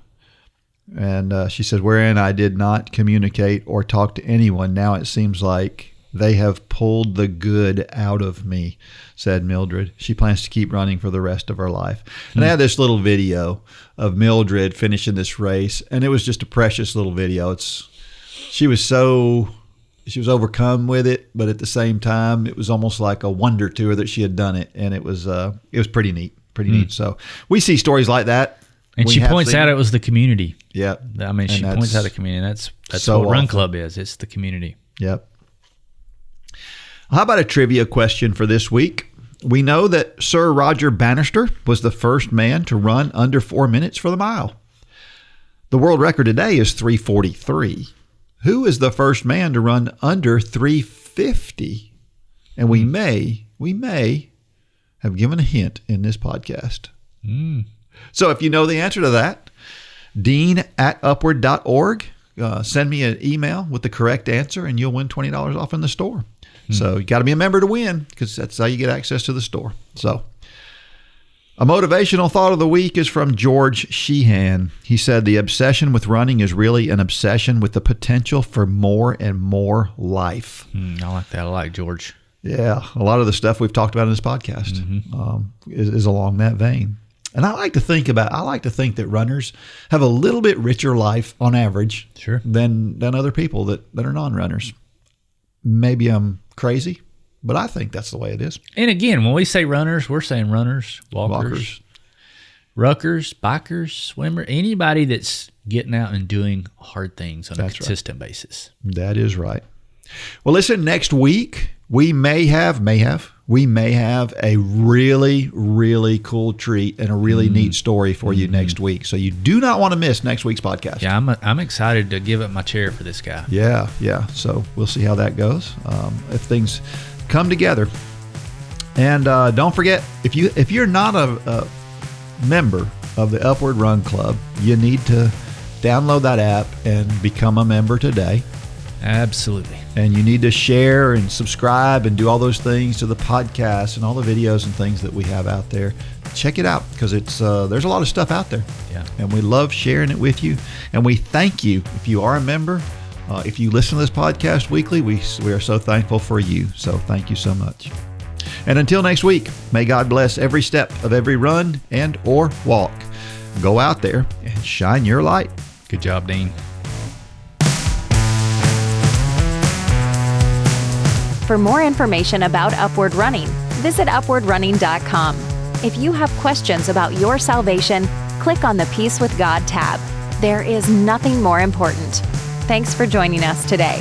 And she says, wherein I did not communicate or talk to anyone, now it seems like they have pulled the good out of me, said Mildred. She plans to keep running for the rest of her life. And I had this little video of Mildred finishing this race, and it was just a precious little video. She was overcome with it, but at the same time, it was almost like a wonder to her that she had done it, and it was pretty neat, neat. So we see stories like that. And she points out it was the community. Yep. I mean, she points out the community. That's so what Run awesome. Club is. It's the community. Yep. How about a trivia question for this week? We know that Sir Roger Bannister was the first man to run under 4 minutes for the mile. The world record today is 3:43. Who is the first man to run under 3:50? And we may have given a hint in this podcast. So if you know the answer to that, dean@upward.org, send me an email with the correct answer and you'll win $20 off in the store. So you got to be a member to win, because that's how you get access to the store. So a motivational thought of the week is from George Sheehan. He said, the obsession with running is really an obsession with the potential for more and more life. I like that. I like George. Yeah, a lot of the stuff we've talked about in this podcast is along that vein. And I like to think that runners have a little bit richer life on average than other people that are non-runners. Maybe I'm crazy, but I think that's the way it is. And again, when we say runners, we're saying runners, walkers, ruckers, bikers, swimmer, anybody that's getting out and doing hard things on a consistent basis. That is right. Well, listen, next week we may have a really, really cool treat and a really neat story for you next week. So you do not want to miss next week's podcast. Yeah, I'm excited to give up my chair for this guy. Yeah. So we'll see how that goes if things come together. And don't forget, if you're not a member of the Upward Run Club, you need to download that app and become a member today. Absolutely. And you need to share and subscribe and do all those things to the podcast and all the videos and things that we have out there. Check it out because it's there's a lot of stuff out there. Yeah. And we love sharing it with you. And we thank you if you are a member. If you listen to this podcast weekly, we are so thankful for you. So thank you so much. And until next week, may God bless every step of every run and or walk. Go out there and shine your light. Good job, Dean. For more information about Upward Running, visit upwardrunning.com. If you have questions about your salvation, click on the Peace with God tab. There is nothing more important. Thanks for joining us today.